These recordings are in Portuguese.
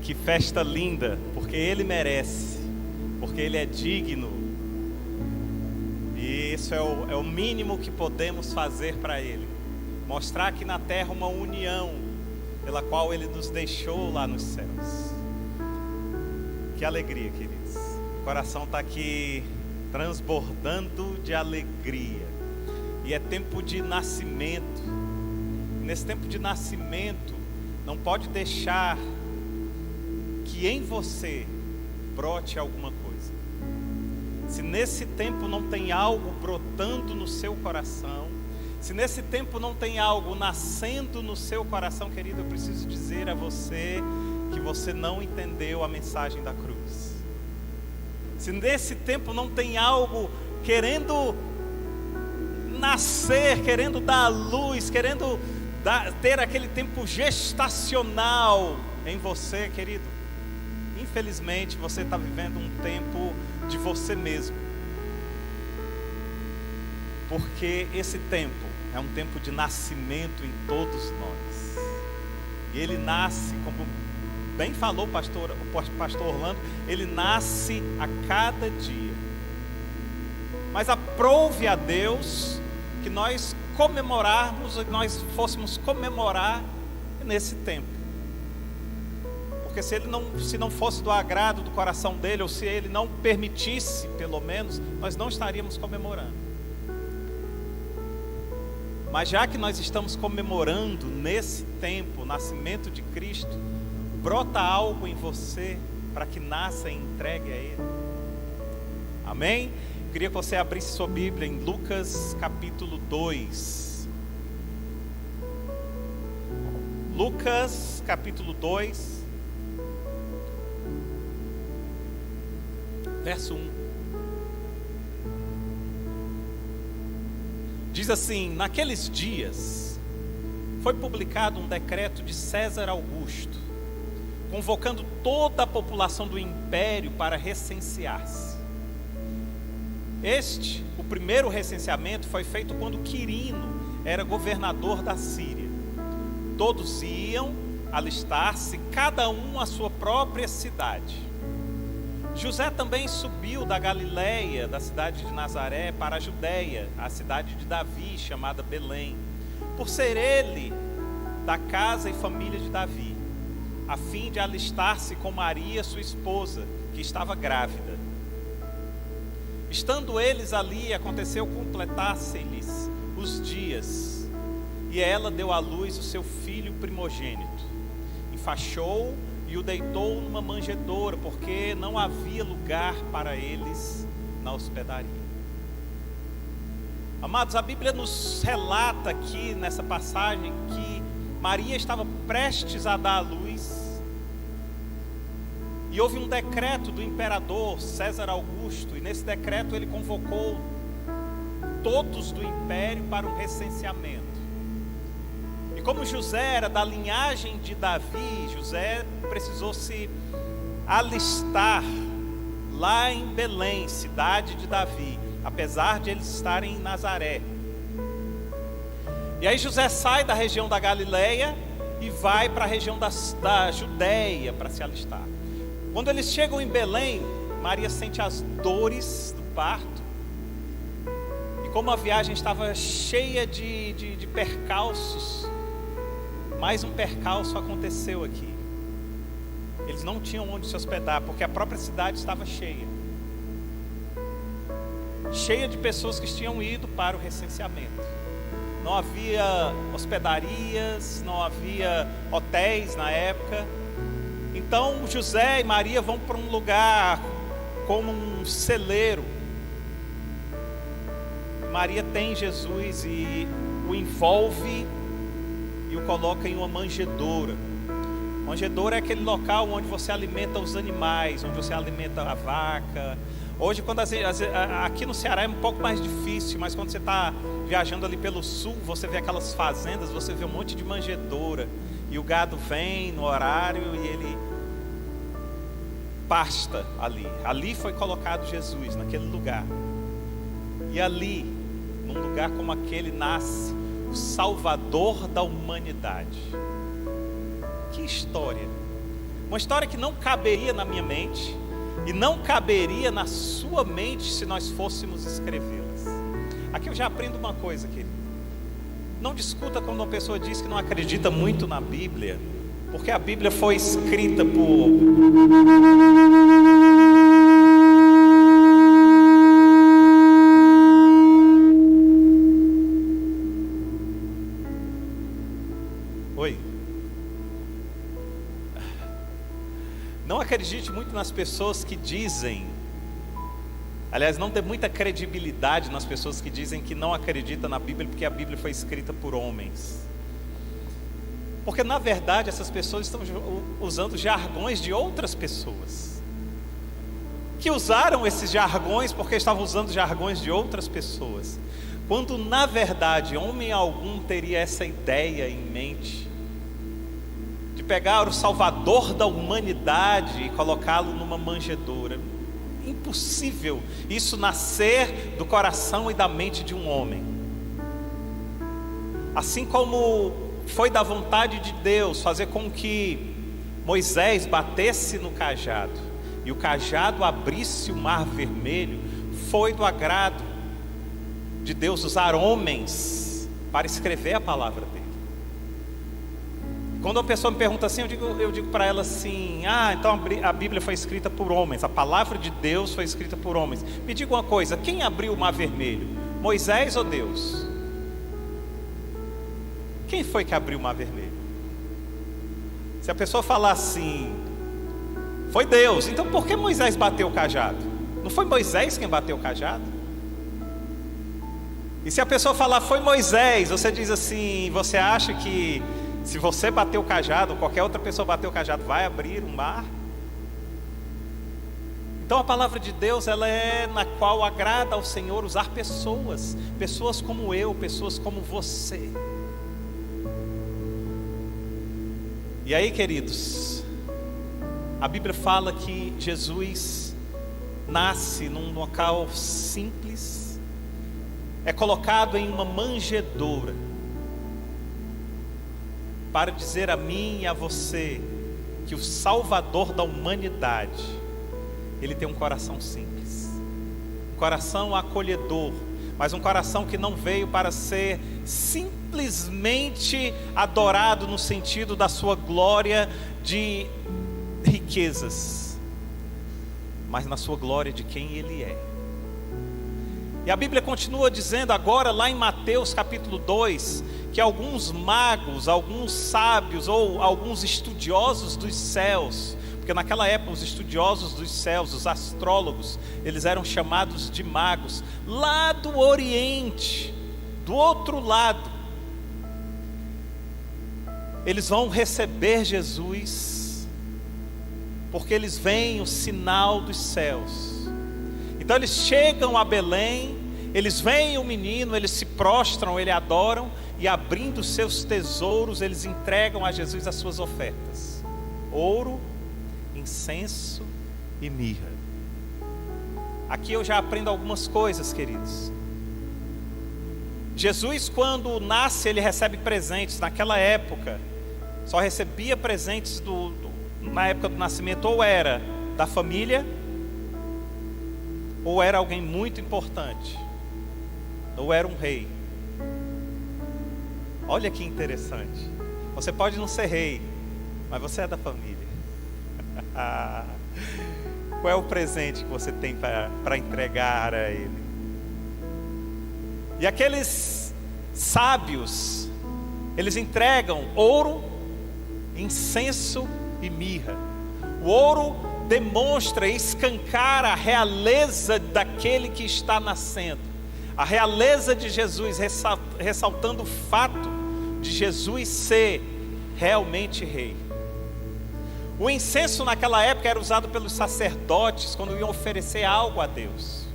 Que festa linda, porque Ele merece, porque Ele é digno. E isso é o mínimo que podemos fazer para Ele. Mostrar aqui na terra uma união pela qual Ele nos deixou lá nos céus. Que alegria, queridos. O coração está aqui transbordando de alegria. E é tempo de nascimento. Nesse tempo de nascimento, não pode deixar que em você brote alguma coisa. Se nesse tempo não tem algo brotando no seu coração, se nesse tempo não tem algo nascendo no seu coração, querido, eu preciso dizer a você que você não entendeu a mensagem da cruz. Se nesse tempo não tem algo querendo nascer, querendo dar à luz, querendo ter aquele tempo gestacional em você, querido, infelizmente você está vivendo um tempo de você mesmo. Porque esse tempo é um tempo de nascimento em todos nós. E ele nasce, como bem falou o pastor Orlando, ele nasce a cada dia. Mas aprove a Deus que nós nós fôssemos comemorar nesse tempo. Porque se não fosse do agrado do coração dele, ou se ele não permitisse, pelo menos, nós não estaríamos comemorando. Mas já que nós estamos comemorando nesse tempo o nascimento de Cristo, brota algo em você para que nasça e entregue a Ele. Amém? Eu queria que você abrisse sua Bíblia em Lucas capítulo 2. Lucas capítulo 2, verso 1. Diz assim: naqueles dias foi publicado um decreto de César Augusto, convocando toda a população do império para recensear-se. O primeiro recenseamento foi feito quando Quirino era governador da Síria. Todos iam alistar-se, cada um à sua própria cidade. José também subiu da Galileia, da cidade de Nazaré, para a Judeia, a cidade de Davi, chamada Belém, por ser ele da casa e família de Davi, a fim de alistar-se com Maria, sua esposa, que estava grávida. Estando eles ali, aconteceu completar-se-lhes os dias, e ela deu à luz o seu filho primogênito. Enfaixou e o deitou numa manjedoura, porque não havia lugar para eles na hospedaria. Amados, a Bíblia nos relata aqui nessa passagem que Maria estava prestes a dar à luz, e houve um decreto do imperador César Augusto, e nesse decreto ele convocou todos do império para um recenseamento. E como José era da linhagem de Davi, José precisou se alistar lá em Belém, cidade de Davi, apesar de eles estarem em Nazaré. E aí José sai da região da Galileia e vai para a região da Judeia para se alistar. Quando eles chegam em Belém, Maria sente as dores do parto. E como a viagem estava cheia de percalços, mais um percalço aconteceu aqui. Eles não tinham onde se hospedar, porque a própria cidade estava cheia de pessoas que tinham ido para o recenseamento. Não havia hospedarias, não havia hotéis na época. Então José e Maria vão para um lugar como um celeiro. Maria tem Jesus e o envolve e o coloca em uma manjedoura. Manjedoura é aquele local onde você alimenta os animais, onde você alimenta a vaca. Hoje, aqui no Ceará é um pouco mais difícil, mas quando você está viajando ali pelo sul, você vê aquelas fazendas, você vê um monte de manjedoura. E o gado vem no horário e ele pasta ali. Ali foi colocado Jesus, naquele lugar. E ali, num lugar como aquele, nasce o Salvador da humanidade. Que história! Uma história que não caberia na minha mente e não caberia na sua mente se nós fôssemos escrevê-las. Aqui eu já aprendo uma coisa, querido. Não discuta quando uma pessoa diz que não acredita muito na Bíblia, porque a Bíblia foi escrita por... Oi. Não acredite muito nas pessoas que dizem, aliás, não dê muita credibilidade nas pessoas que dizem que não acreditam na Bíblia porque a Bíblia foi escrita por homens. Porque na verdade essas pessoas estão usando jargões de outras pessoas, que usaram esses jargões porque estavam usando jargões de outras pessoas, quando na verdade homem algum teria essa ideia em mente, de pegar o Salvador da humanidade e colocá-lo numa manjedoura. Impossível isso nascer do coração e da mente de um homem. Assim como foi da vontade de Deus fazer com que Moisés batesse no cajado e o cajado abrisse o mar vermelho, foi do agrado de Deus usar homens para escrever a palavra dele. Quando uma pessoa me pergunta assim, eu digo para ela assim: então a Bíblia foi escrita por homens, a palavra de Deus foi escrita por homens. Me diga uma coisa, quem abriu o mar vermelho? Moisés ou Deus? Quem foi que abriu o mar vermelho? Se a pessoa falar assim, foi Deus, então por que Moisés bateu o cajado? Não foi Moisés quem bateu o cajado? E se a pessoa falar foi Moisés, você diz assim, você acha que se você bater o cajado, ou qualquer outra pessoa bater o cajado, vai abrir o mar? Então a palavra de Deus, ela é na qual agrada ao Senhor usar pessoas como eu, pessoas como você. E aí, queridos, a Bíblia fala que Jesus nasce num local simples, é colocado em uma manjedoura, para dizer a mim e a você que o Salvador da humanidade, ele tem um coração simples, um coração acolhedor, mas um coração que não veio para ser simplesmente adorado no sentido da sua glória de riquezas, mas na sua glória de quem ele é. E a Bíblia continua dizendo agora lá em Mateus capítulo 2, que alguns magos, alguns sábios ou alguns estudiosos dos céus, porque naquela época os estudiosos dos céus, os astrólogos, eles eram chamados de magos, lá do Oriente, do outro lado, eles vão receber Jesus, porque eles veem o sinal dos céus. Então eles chegam a Belém, eles veem o menino, eles se prostram, eles adoram, e abrindo seus tesouros, eles entregam a Jesus as suas ofertas: ouro, incenso e mirra. Aqui eu já aprendo algumas coisas, queridos. Jesus, quando nasce, ele recebe presentes. Naquela época, só recebia presentes na época do nascimento, ou era da família, ou era alguém muito importante, ou era um rei. Olha que interessante. Você pode não ser rei, mas você é da família. Qual é o presente que você tem para entregar a ele? E aqueles sábios, eles entregam ouro, incenso e mirra. O ouro demonstra, escancara a realeza daquele que está nascendo, a realeza de Jesus, ressaltando o fato de Jesus ser realmente rei. O incenso naquela época era usado pelos sacerdotes quando iam oferecer algo a Deus.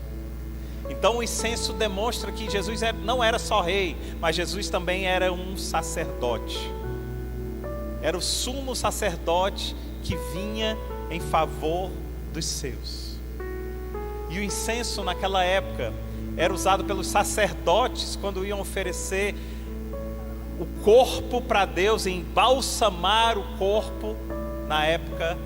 Então o incenso demonstra que Jesus não era só rei, mas Jesus também era um sacerdote. Era o sumo sacerdote que vinha em favor dos seus. E o incenso naquela época era usado pelos sacerdotes quando iam oferecer o corpo para Deus, embalsamar o corpo na época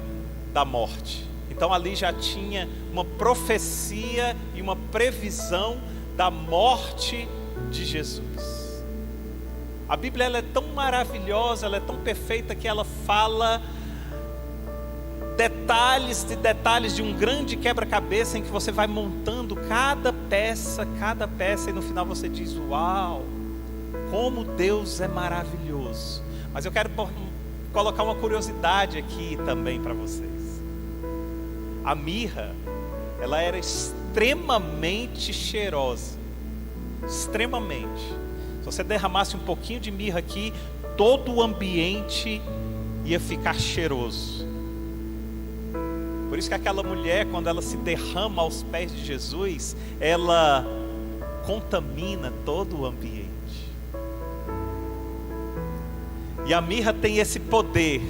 da morte. Então ali já tinha uma profecia e uma previsão da morte de Jesus. A Bíblia ela é tão maravilhosa, ela é tão perfeita que ela fala detalhes de detalhes de um grande quebra-cabeça em que você vai montando cada peça, e no final você diz: uau, como Deus é maravilhoso. Mas eu quero colocar uma curiosidade aqui também para vocês. A mirra, ela era extremamente cheirosa, extremamente. Se você derramasse um pouquinho de mirra aqui, todo o ambiente ia ficar cheiroso. Por isso que aquela mulher, quando ela se derrama aos pés de Jesus, ela contamina todo o ambiente. E a mirra tem esse poder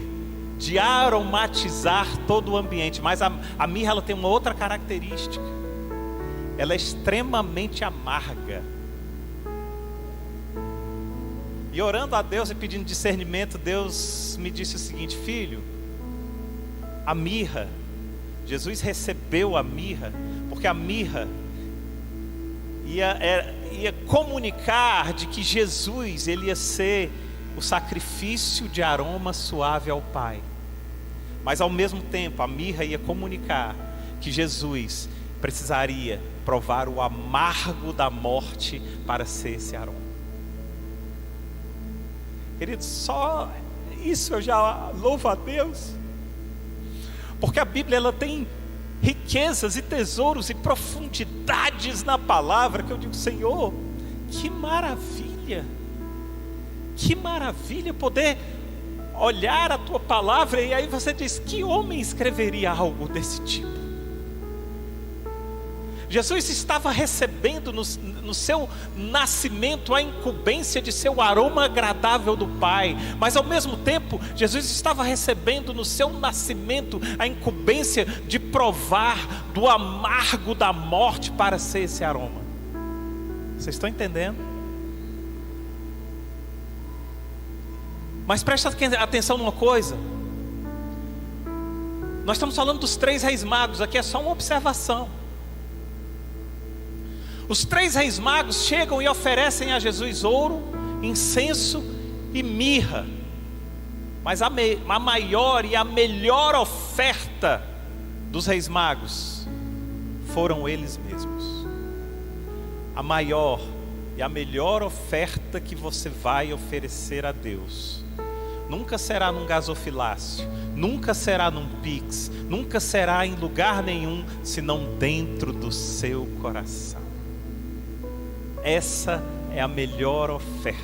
de aromatizar todo o ambiente. Mas a mirra ela tem uma outra característica. Ela é extremamente amarga. E orando a Deus e pedindo discernimento, Deus me disse o seguinte: filho, a mirra, Jesus recebeu a mirra, porque a mirra ia comunicar de que Jesus ele ia ser o sacrifício de aroma suave ao Pai. Mas ao mesmo tempo a mirra ia comunicar que Jesus precisaria provar o amargo da morte para ser esse aroma. Queridos, só isso eu já louvo a Deus, porque a Bíblia ela tem riquezas e tesouros e profundidades na palavra que eu digo: Senhor, que maravilha! Que maravilha poder olhar a tua palavra e aí você diz: que homem escreveria algo desse tipo? Jesus estava recebendo no seu nascimento a incumbência de ser o aroma agradável do Pai, mas ao mesmo tempo Jesus estava recebendo no seu nascimento a incumbência de provar do amargo da morte para ser esse aroma. Vocês estão entendendo? Mas presta atenção numa coisa. Nós estamos falando dos 3 reis magos, aqui é só uma observação. Os 3 reis magos chegam e oferecem a Jesus ouro, incenso e mirra. Mas a maior e a melhor oferta dos reis magos foram eles mesmos. A maior e a melhor oferta que você vai oferecer a Deus nunca será num gasofilácio, nunca será num Pix, nunca será em lugar nenhum, senão dentro do seu coração. Essa é a melhor oferta.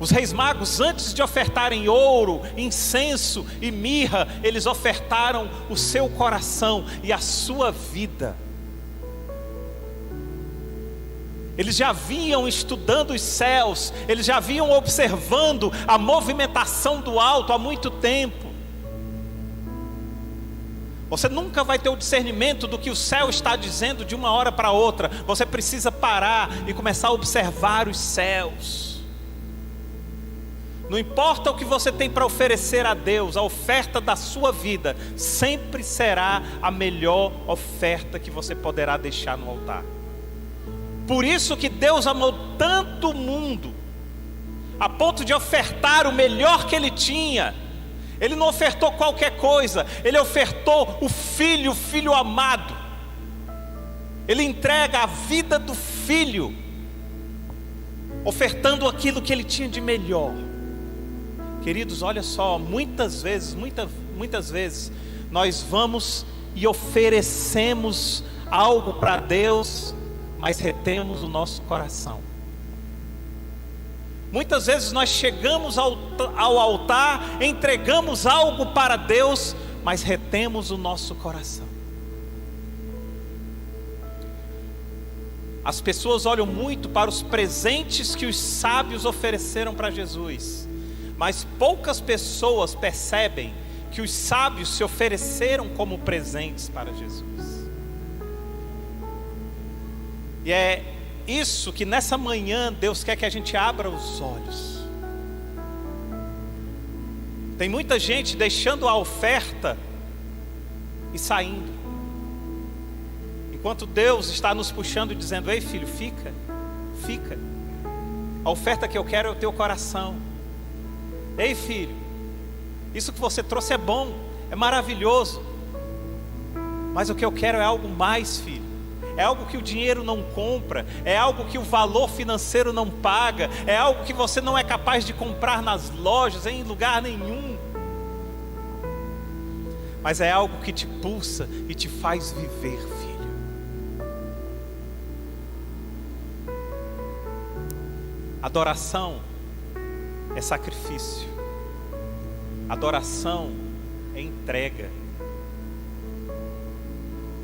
Os reis magos, antes de ofertarem ouro, incenso e mirra, eles ofertaram o seu coração e a sua vida. Eles já vinham estudando os céus, eles já vinham observando a movimentação do alto há muito tempo. Você nunca vai ter o discernimento do que o céu está dizendo de uma hora para outra. Você precisa parar e começar a observar os céus. Não importa o que você tem para oferecer a Deus, a oferta da sua vida sempre será a melhor oferta que você poderá deixar no altar. Por isso que Deus amou tanto o mundo, a ponto de ofertar o melhor que Ele tinha. Ele não ofertou qualquer coisa, Ele ofertou o Filho amado. Ele entrega a vida do Filho, ofertando aquilo que Ele tinha de melhor. Queridos, olha só, muitas vezes nós vamos e oferecemos algo para Deus, mas retemos o nosso coração. Muitas vezes nós chegamos ao altar, entregamos algo para Deus, mas retemos o nosso coração. As pessoas olham muito para os presentes que os sábios ofereceram para Jesus, mas poucas pessoas percebem que os sábios se ofereceram como presentes para Jesus. E é isso que nessa manhã Deus quer que a gente abra os olhos. Tem muita gente deixando a oferta e saindo, enquanto Deus está nos puxando e dizendo: ei filho, fica. A oferta que eu quero é o teu coração. Ei filho, isso que você trouxe é bom, é maravilhoso, mas o que eu quero é algo mais, filho. É algo que o dinheiro não compra, é algo que o valor financeiro não paga, é algo que você não é capaz de comprar nas lojas, em lugar nenhum. Mas é algo que te pulsa e te faz viver, filho. Adoração é sacrifício. Adoração é entrega.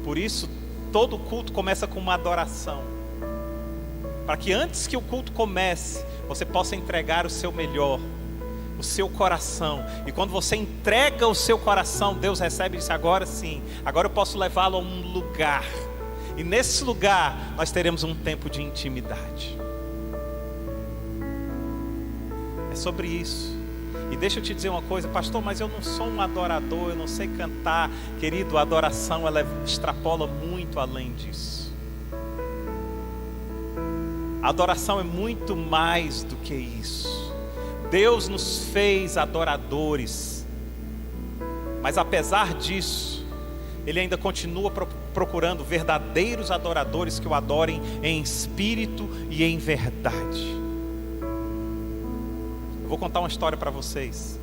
Por isso, todo culto começa com uma adoração, para que antes que o culto comece, você possa entregar o seu melhor, o seu coração. E quando você entrega o seu coração, Deus recebe isso. Agora sim, agora eu posso levá-lo a um lugar, e nesse lugar nós teremos um tempo de intimidade. É sobre isso. E deixa eu te dizer uma coisa: pastor, mas eu não sou um adorador, eu não sei cantar. Querido, a adoração, ela extrapola muito além disso. A adoração é muito mais do que isso. Deus nos fez adoradores, mas apesar disso, Ele ainda continua procurando verdadeiros adoradores que o adorem em espírito e em verdade. Eu vou contar uma história para vocês.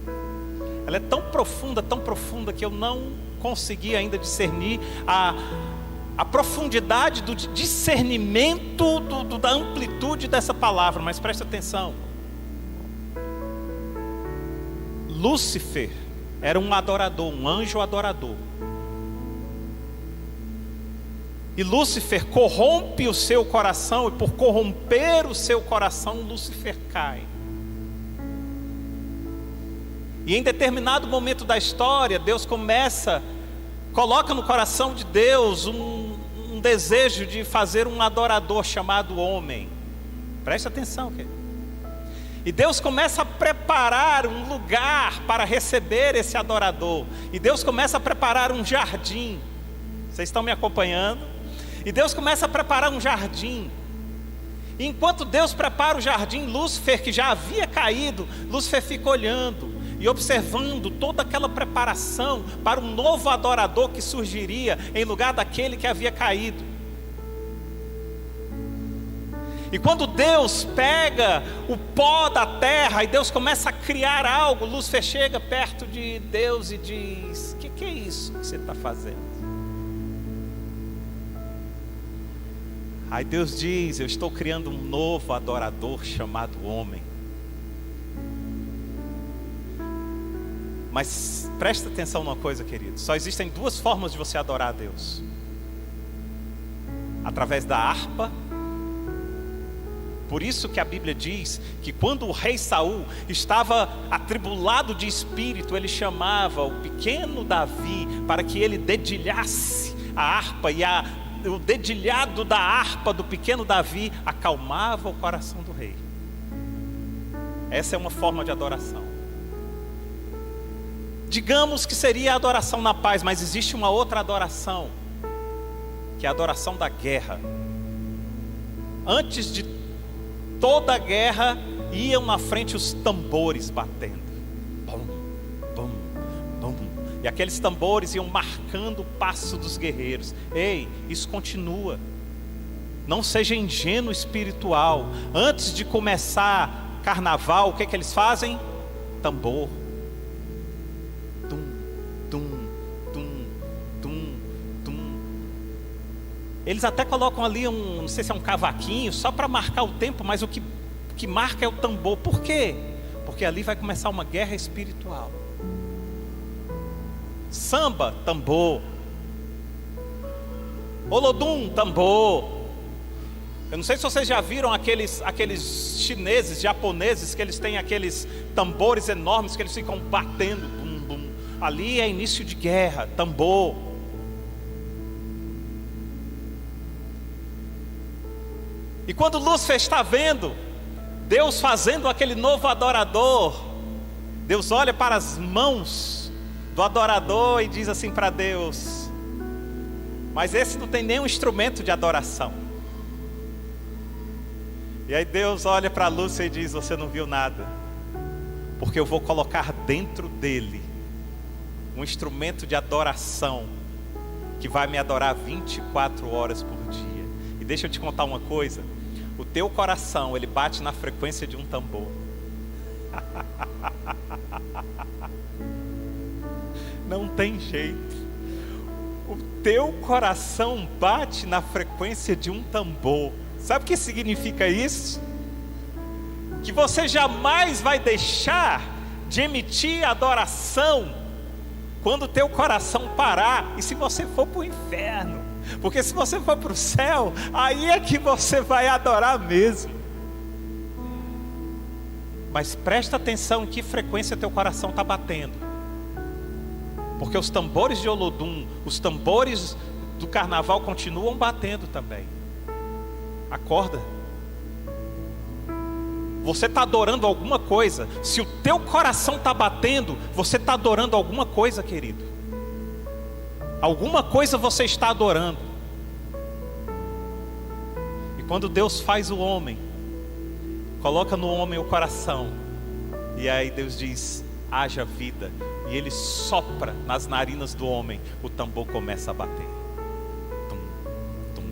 Ela é tão profunda que eu não consegui ainda discernir a profundidade do discernimento da amplitude dessa palavra. Mas preste atenção. Lúcifer era um adorador, um anjo adorador. E Lúcifer corrompe o seu coração, e por corromper o seu coração, Lúcifer cai. E em determinado momento da história, Deus coloca no coração de Deus um desejo de fazer um adorador chamado homem. Preste atenção, querido. E Deus começa a preparar um lugar para receber esse adorador. E Deus começa a preparar um jardim. Vocês estão me acompanhando? E Deus começa a preparar um jardim. E enquanto Deus prepara o jardim, Lúcifer, que já havia caído, Lúcifer fica olhando e observando toda aquela preparação para um novo adorador que surgiria em lugar daquele que havia caído. E quando Deus pega o pó da terra e Deus começa a criar algo, Lúcifer chega perto de Deus e diz: o que é isso que você está fazendo? Aí Deus diz: eu estou criando um novo adorador chamado homem. Mas presta atenção numa coisa, querido. Só existem duas formas de você adorar a Deus: através da harpa. Por isso que a Bíblia diz que quando o rei Saul estava atribulado de espírito, ele chamava o pequeno Davi para que ele dedilhasse a harpa, e o dedilhado da harpa do pequeno Davi acalmava o coração do rei. Essa é uma forma de adoração. Digamos que seria a adoração na paz, mas existe uma outra adoração, que é a adoração da guerra. Antes de toda a guerra, iam na frente os tambores batendo. Bum, bum, bum. E aqueles tambores iam marcando o passo dos guerreiros. Ei, isso continua. Não seja ingênuo espiritual. Antes de começar carnaval, o que eles fazem? Tambor. Eles até colocam ali não sei se é um cavaquinho, só para marcar o tempo, mas o que marca é o tambor. Por quê? Porque ali vai começar uma guerra espiritual. Samba, tambor. Olodum, tambor. Eu não sei se vocês já viram aqueles chineses, japoneses, que eles têm aqueles tambores enormes que eles ficam batendo. Bum, bum. Ali é início de guerra, tambor. E quando Lúcifer está vendo Deus fazendo aquele novo adorador, Deus olha para as mãos do adorador e diz assim para Deus: mas esse não tem nenhum instrumento de adoração. E aí Deus olha para Lúcia e diz: você não viu nada, porque eu vou colocar dentro dele um instrumento de adoração que vai me adorar 24 horas por dia. E deixa eu te contar uma coisa: o teu coração, ele bate na frequência de um tambor. Não tem jeito. O teu coração bate na frequência de um tambor. Sabe o que significa isso? Que você jamais vai deixar de emitir adoração quando o teu coração parar. E se você for para o inferno, porque se você for para o céu, aí é que você vai adorar mesmo. Mas presta atenção em que frequência teu coração está batendo, porque os tambores de Olodum, os tambores do carnaval continuam batendo também. Acorda. Você está adorando alguma coisa. Se o teu coração está batendo, você está adorando alguma coisa, querido. Alguma coisa você está adorando. E quando Deus faz o homem, coloca no homem o coração, e aí Deus diz: haja vida. E ele sopra nas narinas do homem, o tambor começa a bater. Tum, tum,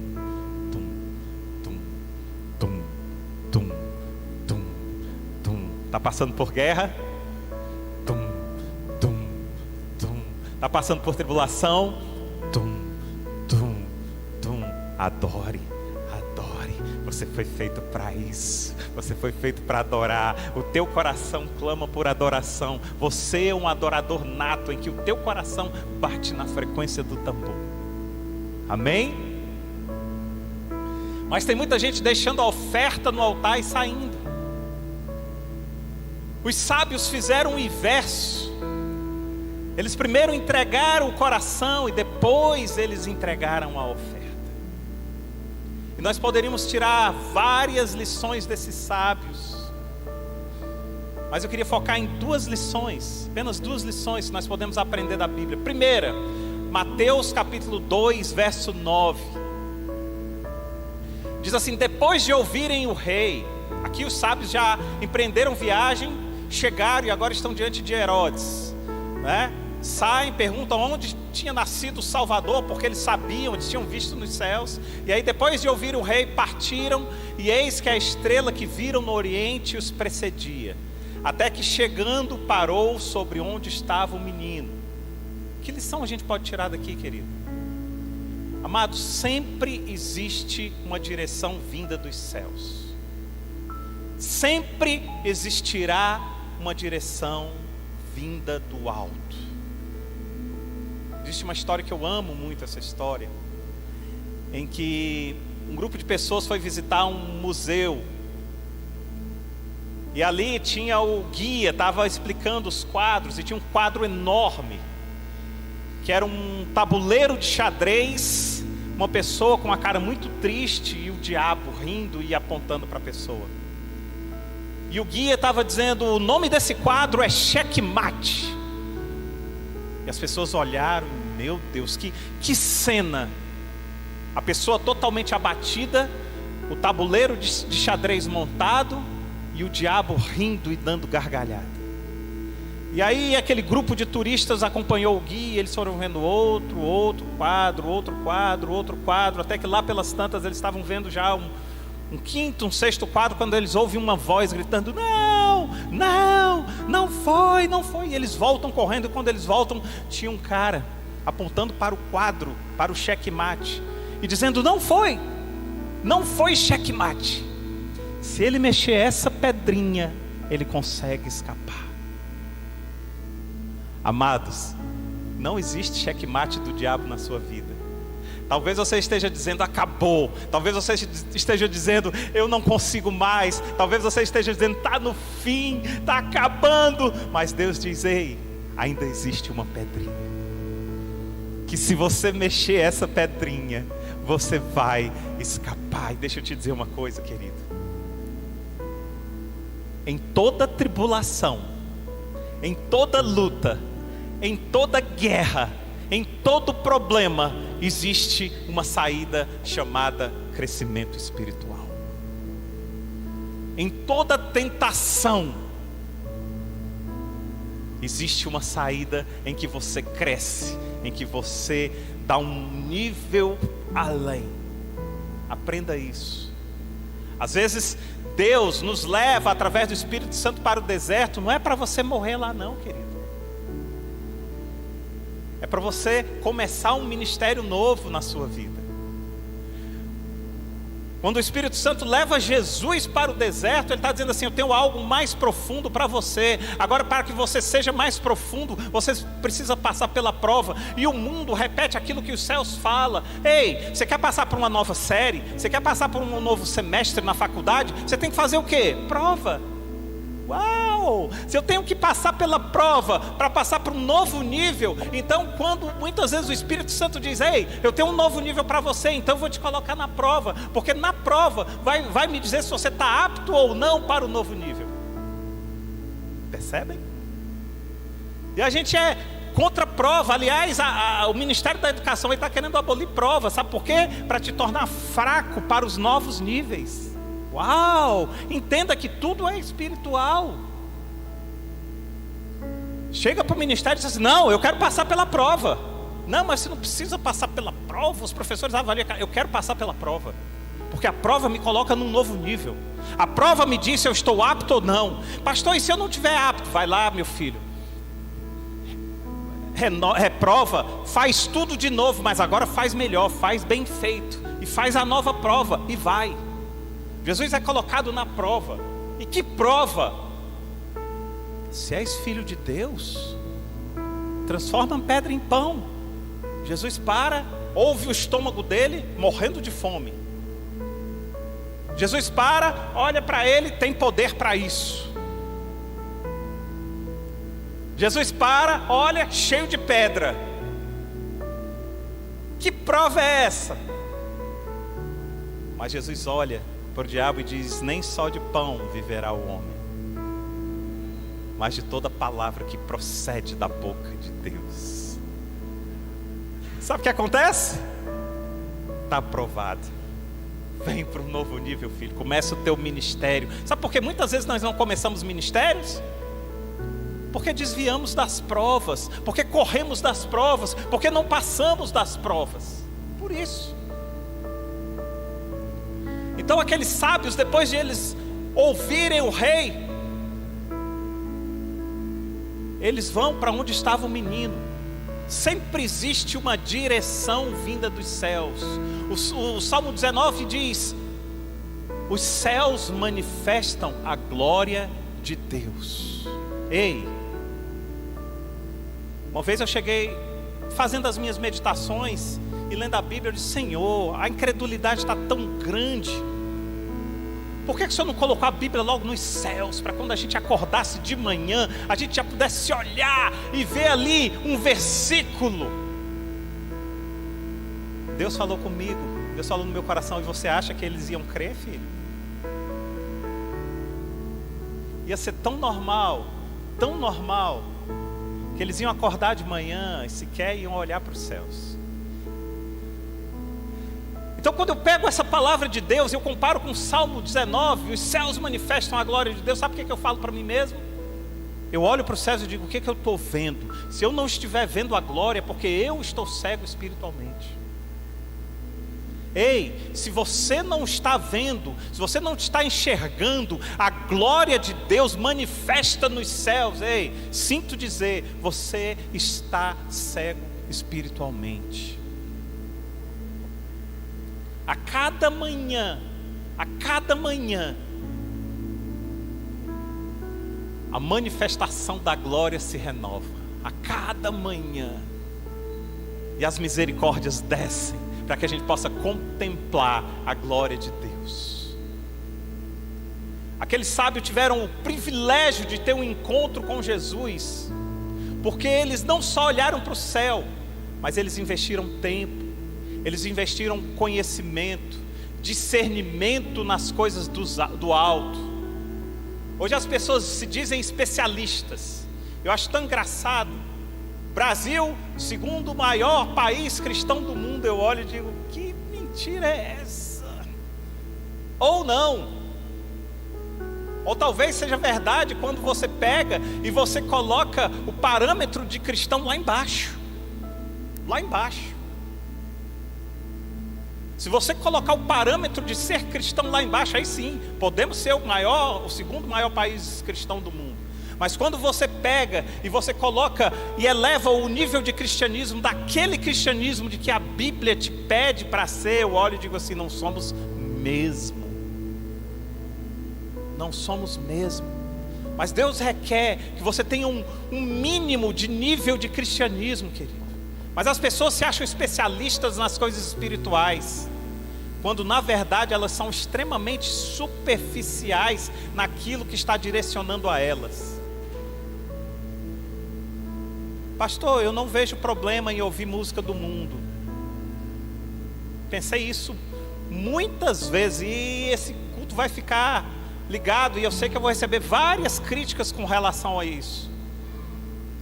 tum, tum, tum, tum, tum. Tá passando por guerra? Tum, tum, tum. Tá passando por tribulação? Tum, tum, tum. Adore. Você foi feito para isso. Você foi feito para adorar. O teu coração clama por adoração. Você é um adorador nato, em que o teu coração bate na frequência do tambor. Amém? Mas tem muita gente deixando a oferta no altar e saindo. Os sábios fizeram o inverso. Eles primeiro entregaram o coração e depois eles entregaram a oferta. E nós poderíamos tirar várias lições desses sábios, mas eu queria focar em duas lições, apenas duas lições que nós podemos aprender da Bíblia. Primeira, Mateus capítulo 2, verso 9. Diz assim: depois de ouvirem o rei, aqui os sábios já empreenderam viagem, chegaram e agora estão diante de Herodes, né? Saem, perguntam onde tinha nascido o Salvador, porque eles sabiam, eles tinham visto nos céus. E aí depois de ouvir o rei, partiram, e eis que a estrela que viram no oriente os precedia, até que chegando parou sobre onde estava o menino. Que lição a gente pode tirar daqui, querido? Amados, sempre existe uma direção vinda dos céus. Sempre existirá uma direção vinda do alto. Existe uma história que eu amo muito, essa história, em que um grupo de pessoas foi visitar um museu, e ali tinha o guia, estava explicando os quadros, e tinha um quadro enorme, que era um tabuleiro de xadrez, uma pessoa com uma cara muito triste, e o diabo rindo e apontando para a pessoa. E o guia estava dizendo: o nome desse quadro é Checkmate. E as pessoas olharam, meu Deus, que cena. A pessoa totalmente abatida, o tabuleiro de xadrez montado, e o diabo rindo e dando gargalhada. E aí aquele grupo de turistas acompanhou o guia, eles foram vendo outro quadro, até que lá pelas tantas eles estavam vendo já um quinto, um sexto quadro, quando eles ouvem uma voz gritando: não foi. E eles voltam correndo, e quando eles voltam, tinha um cara apontando para o quadro, para o checkmate, e dizendo: não foi checkmate. Se ele mexer essa pedrinha, ele consegue escapar. Amados, não existe checkmate do diabo na sua vida. Talvez você esteja dizendo: acabou. Talvez você esteja dizendo: eu não consigo mais. Talvez você esteja dizendo: está no fim, está acabando. Mas Deus diz: ei, ainda existe uma pedrinha, que se você mexer essa pedrinha, você vai escapar. E deixa eu te dizer uma coisa, querido: em toda tribulação em toda luta, em toda guerra, em todo problema, existe uma saída chamada crescimento espiritual. Em toda tentação, existe uma saída em que você cresce, em que você dá um nível além. Aprenda isso. Às vezes Deus nos leva através do Espírito Santo para o deserto, não é para você morrer lá não, querido. É para você começar um ministério novo na sua vida. Quando o Espírito Santo leva Jesus para o deserto, Ele está dizendo assim: eu tenho algo mais profundo para você. Agora, para que você seja mais profundo, você precisa passar pela prova. E o mundo repete aquilo que os céus falam. Ei, você quer passar por uma nova série? Você quer passar por um novo semestre na faculdade? Você tem que fazer o quê? Prova. Uau! Se eu tenho que passar pela prova para passar para um novo nível, então quando muitas vezes o Espírito Santo diz: ei, eu tenho um novo nível para você, então eu vou te colocar na prova, porque na prova vai me dizer se você está apto ou não para o novo nível. Percebem? E a gente é contra a prova. Aliás, o Ministério da Educação está querendo abolir prova. Sabe por quê? Para te tornar fraco para os novos níveis. Uau! Entenda que tudo é espiritual. Chega para o ministério e diz assim: não, eu quero passar pela prova. Não, mas você não precisa passar pela prova. Os professores avaliam. Eu quero passar pela prova, porque a prova me coloca num novo nível. A prova me diz se eu estou apto ou não. Pastor, e se eu não estiver apto? Vai lá, meu filho, reprova, faz tudo de novo, mas agora faz melhor, faz bem feito, e faz a nova prova, e vai. Jesus é colocado na prova. E que prova? Se és filho de Deus, transforma a pedra em pão. Jesus ouve o estômago dele morrendo de fome. Jesus olha para ele, tem poder para isso. Jesus olha, cheio de pedra. Que prova é essa? Mas Jesus olha para o diabo e diz: nem só de pão viverá o homem, mas de toda palavra que procede da boca de Deus. Sabe o que acontece? Está aprovado. Vem para um novo nível, filho. Começa o teu ministério. Sabe por que muitas vezes nós não começamos ministérios? Porque desviamos das provas, porque corremos das provas, porque não passamos das provas. Por isso. Então aqueles sábios, depois de eles ouvirem o rei, eles vão para onde estava o menino. Sempre existe uma direção vinda dos céus. O Salmo 19 diz: os céus manifestam a glória de Deus. Ei, uma vez eu cheguei fazendo as minhas meditações e lendo a Bíblia, eu disse: Senhor, a incredulidade está tão grande. Por que o Senhor não colocou a Bíblia logo nos céus, para quando a gente acordasse de manhã, a gente já pudesse olhar e ver ali um versículo? Deus falou comigo, Deus falou no meu coração. E você acha que eles iam crer, filho? Ia ser tão normal, que eles iam acordar de manhã e sequer iam olhar para os céus. Então, quando eu pego essa palavra de Deus, eu comparo com o Salmo 19, os céus manifestam a glória de Deus. Sabe o que eu falo para mim mesmo? Eu olho para os céus e digo: o que eu estou vendo? Se eu não estiver vendo a glória, é porque eu estou cego espiritualmente. Ei, se você não está vendo, se você não está enxergando a glória de Deus manifesta nos céus, ei, sinto dizer, você está cego espiritualmente. A cada manhã, a manifestação da glória se renova. A cada manhã. E as misericórdias descem, para que a gente possa contemplar a glória de Deus. Aqueles sábios tiveram o privilégio de ter um encontro com Jesus, porque eles não só olharam para o céu, mas eles investiram tempo. Eles investiram conhecimento, discernimento nas coisas do alto. Hoje as pessoas se dizem especialistas, Eu acho tão engraçado. Brasil, segundo maior país cristão do mundo. Eu olho e digo, que mentira é essa? Ou não. Ou talvez seja verdade quando você pega e você coloca o parâmetro de cristão lá embaixo. Lá embaixo. Se você colocar o parâmetro de ser cristão lá embaixo, aí sim, podemos ser o segundo maior país cristão do mundo. Mas quando você pega e você coloca e eleva o nível de cristianismo, daquele cristianismo de que a Bíblia te pede para ser, eu olho e digo assim, não somos mesmo. Não somos mesmo. Mas Deus requer que você tenha um mínimo de nível de cristianismo, querido. Mas as pessoas se acham especialistas nas coisas espirituais, quando na verdade elas são extremamente superficiais naquilo que está direcionando a elas. Pastor, eu não vejo problema em ouvir música do mundo. Pensei isso muitas vezes, e esse culto vai ficar ligado, e eu sei que eu vou receber várias críticas com relação a isso.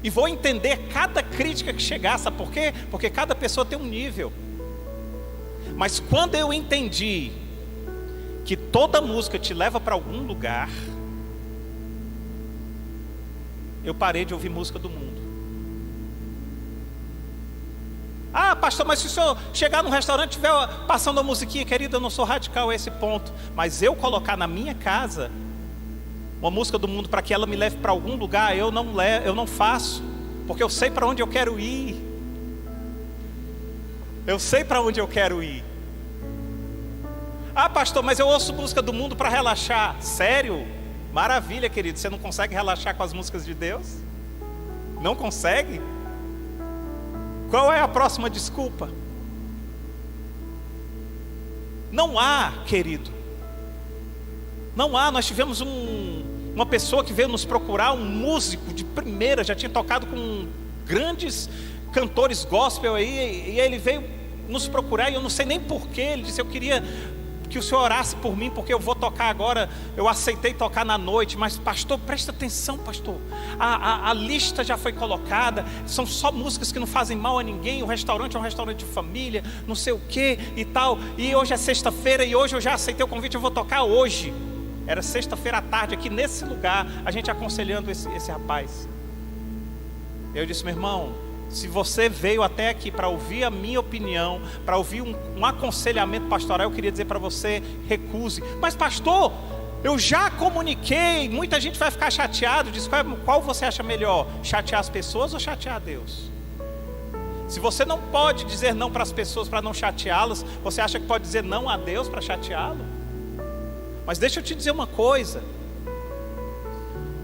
E vou entender cada crítica que chegar, sabe por quê? Porque cada pessoa tem um nível. Mas quando eu entendi que toda música te leva para algum lugar, eu parei de ouvir música do mundo. Ah, pastor, mas se o senhor chegar num restaurante e estiver passando uma musiquinha, querido, eu não sou radical a esse ponto. Mas eu colocar na minha casa uma música do mundo para que ela me leve para algum lugar, eu não faço, porque eu sei para onde eu quero ir. Eu sei para onde eu quero ir. Ah, pastor, mas eu ouço música do mundo para relaxar. Sério? Maravilha, querido. Você não consegue relaxar com as músicas de Deus? Não consegue? Qual é a próxima desculpa? Não há, querido. Não há. Nós tivemos uma pessoa que veio nos procurar, um músico de primeira, já tinha tocado com grandes cantores gospel aí, e ele veio nos procurar, e eu não sei nem porquê. Ele disse, eu queria que o senhor orasse por mim, porque eu vou tocar agora. Eu aceitei tocar na noite, mas pastor, presta atenção, pastor, a lista já foi colocada, são só músicas que não fazem mal a ninguém, o restaurante é um restaurante de família, não sei o que e tal, e hoje é sexta-feira, e hoje eu já aceitei o convite, eu vou tocar hoje. Era sexta-feira à tarde, aqui nesse lugar, a gente aconselhando esse rapaz. Eu disse, meu irmão, se você veio até aqui para ouvir a minha opinião, para ouvir um aconselhamento pastoral, eu queria dizer para você, recuse. Mas pastor, eu já comuniquei, muita gente vai ficar chateado. Diz, qual você acha melhor? Chatear as pessoas ou chatear Deus? Se você não pode dizer não para as pessoas para não chateá-las, você acha que pode dizer não a Deus para chateá-lo? Mas deixa eu te dizer uma coisa,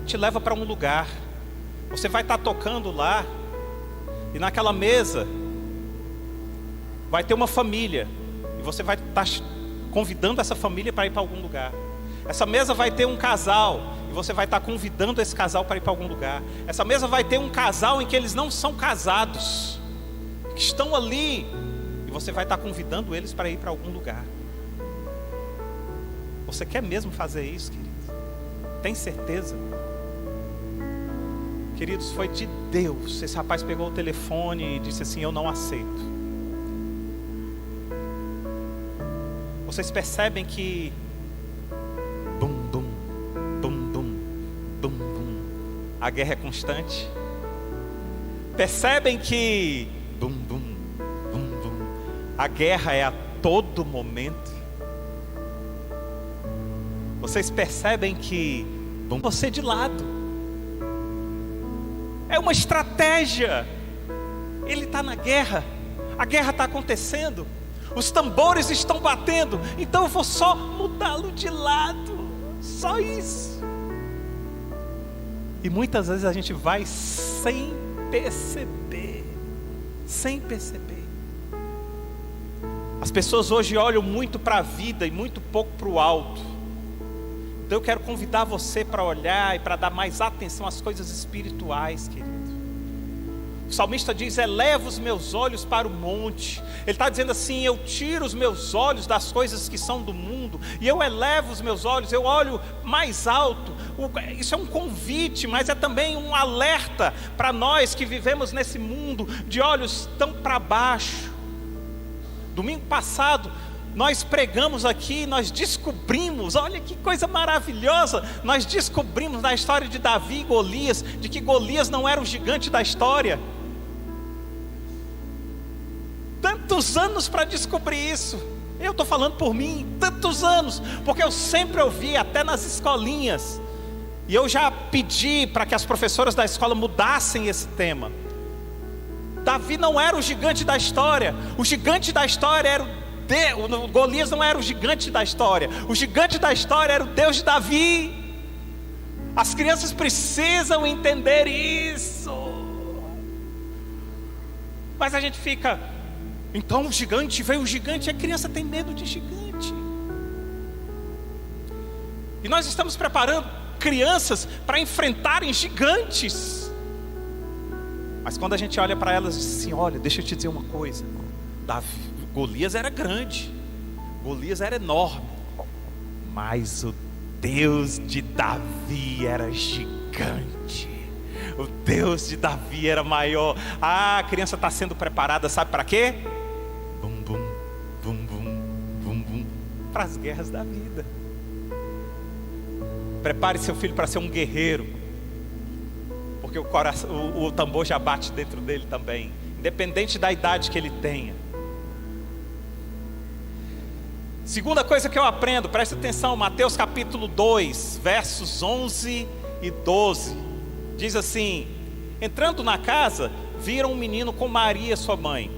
te leva para um lugar, você vai estar tocando lá, e naquela mesa vai ter uma família, e você vai estar convidando essa família para ir para algum lugar. Essa mesa vai ter um casal, e você vai estar convidando esse casal para ir para algum lugar. Essa mesa vai ter um casal em que eles não são casados, que estão ali, e você vai estar convidando eles para ir para algum lugar. Você quer mesmo fazer isso, querido? Tem certeza? Queridos, foi de Deus. Esse rapaz pegou o telefone e disse assim, eu não aceito. Vocês percebem que bum, bum, bum, bum, bum, bum, a guerra é constante? Percebem que bum, bum, bum, bum, a guerra é a todo momento? Vocês percebem que bum, você de lado. É uma estratégia. Ele está na guerra, a guerra está acontecendo, os tambores estão batendo, então eu vou só mudá-lo de lado, só isso. E muitas vezes a gente vai sem perceber. As pessoas hoje olham muito para a vida e muito pouco para o alto. Então eu quero convidar você para olhar e para dar mais atenção às coisas espirituais, querido. O O salmista diz: eleva os meus olhos para o monte. Ele está dizendo assim: eu tiro os meus olhos das coisas que são do mundo e eu elevo os meus olhos, eu olho mais alto. Isso é um convite, mas é também um alerta para nós que vivemos nesse mundo de olhos tão para baixo. Domingo passado nós pregamos aqui, nós descobrimos, olha que coisa maravilhosa, nós descobrimos na história de Davi e Golias, de que Golias não era o gigante da história. Tantos anos para descobrir isso. Eu estou falando por mim, tantos anos, porque eu sempre ouvi, até nas escolinhas, e eu já pedi para que as professoras da escola mudassem esse tema. Davi não era o gigante da história, o gigante da história era o Golias não era o gigante da história, o gigante da história era o Deus de Davi. As crianças precisam entender isso. Mas a gente fica, então o gigante, veio o gigante, a criança tem medo de gigante. E nós estamos preparando crianças para enfrentarem gigantes. Mas quando a gente olha para elas e diz assim: olha, deixa eu te dizer uma coisa, Golias era grande, Golias era enorme, mas o Deus de Davi era gigante. O Deus de Davi era maior. A criança está sendo preparada, sabe para quê? Bum, bum, bum, bum, bum, bum, para as guerras da vida. Prepare seu filho para ser um guerreiro, porque o tambor já bate dentro dele também, independente da idade que ele tenha. Segunda coisa que eu aprendo, presta atenção, Mateus capítulo 2, versos 11 e 12. Diz assim: entrando na casa, viram um menino com Maria sua mãe.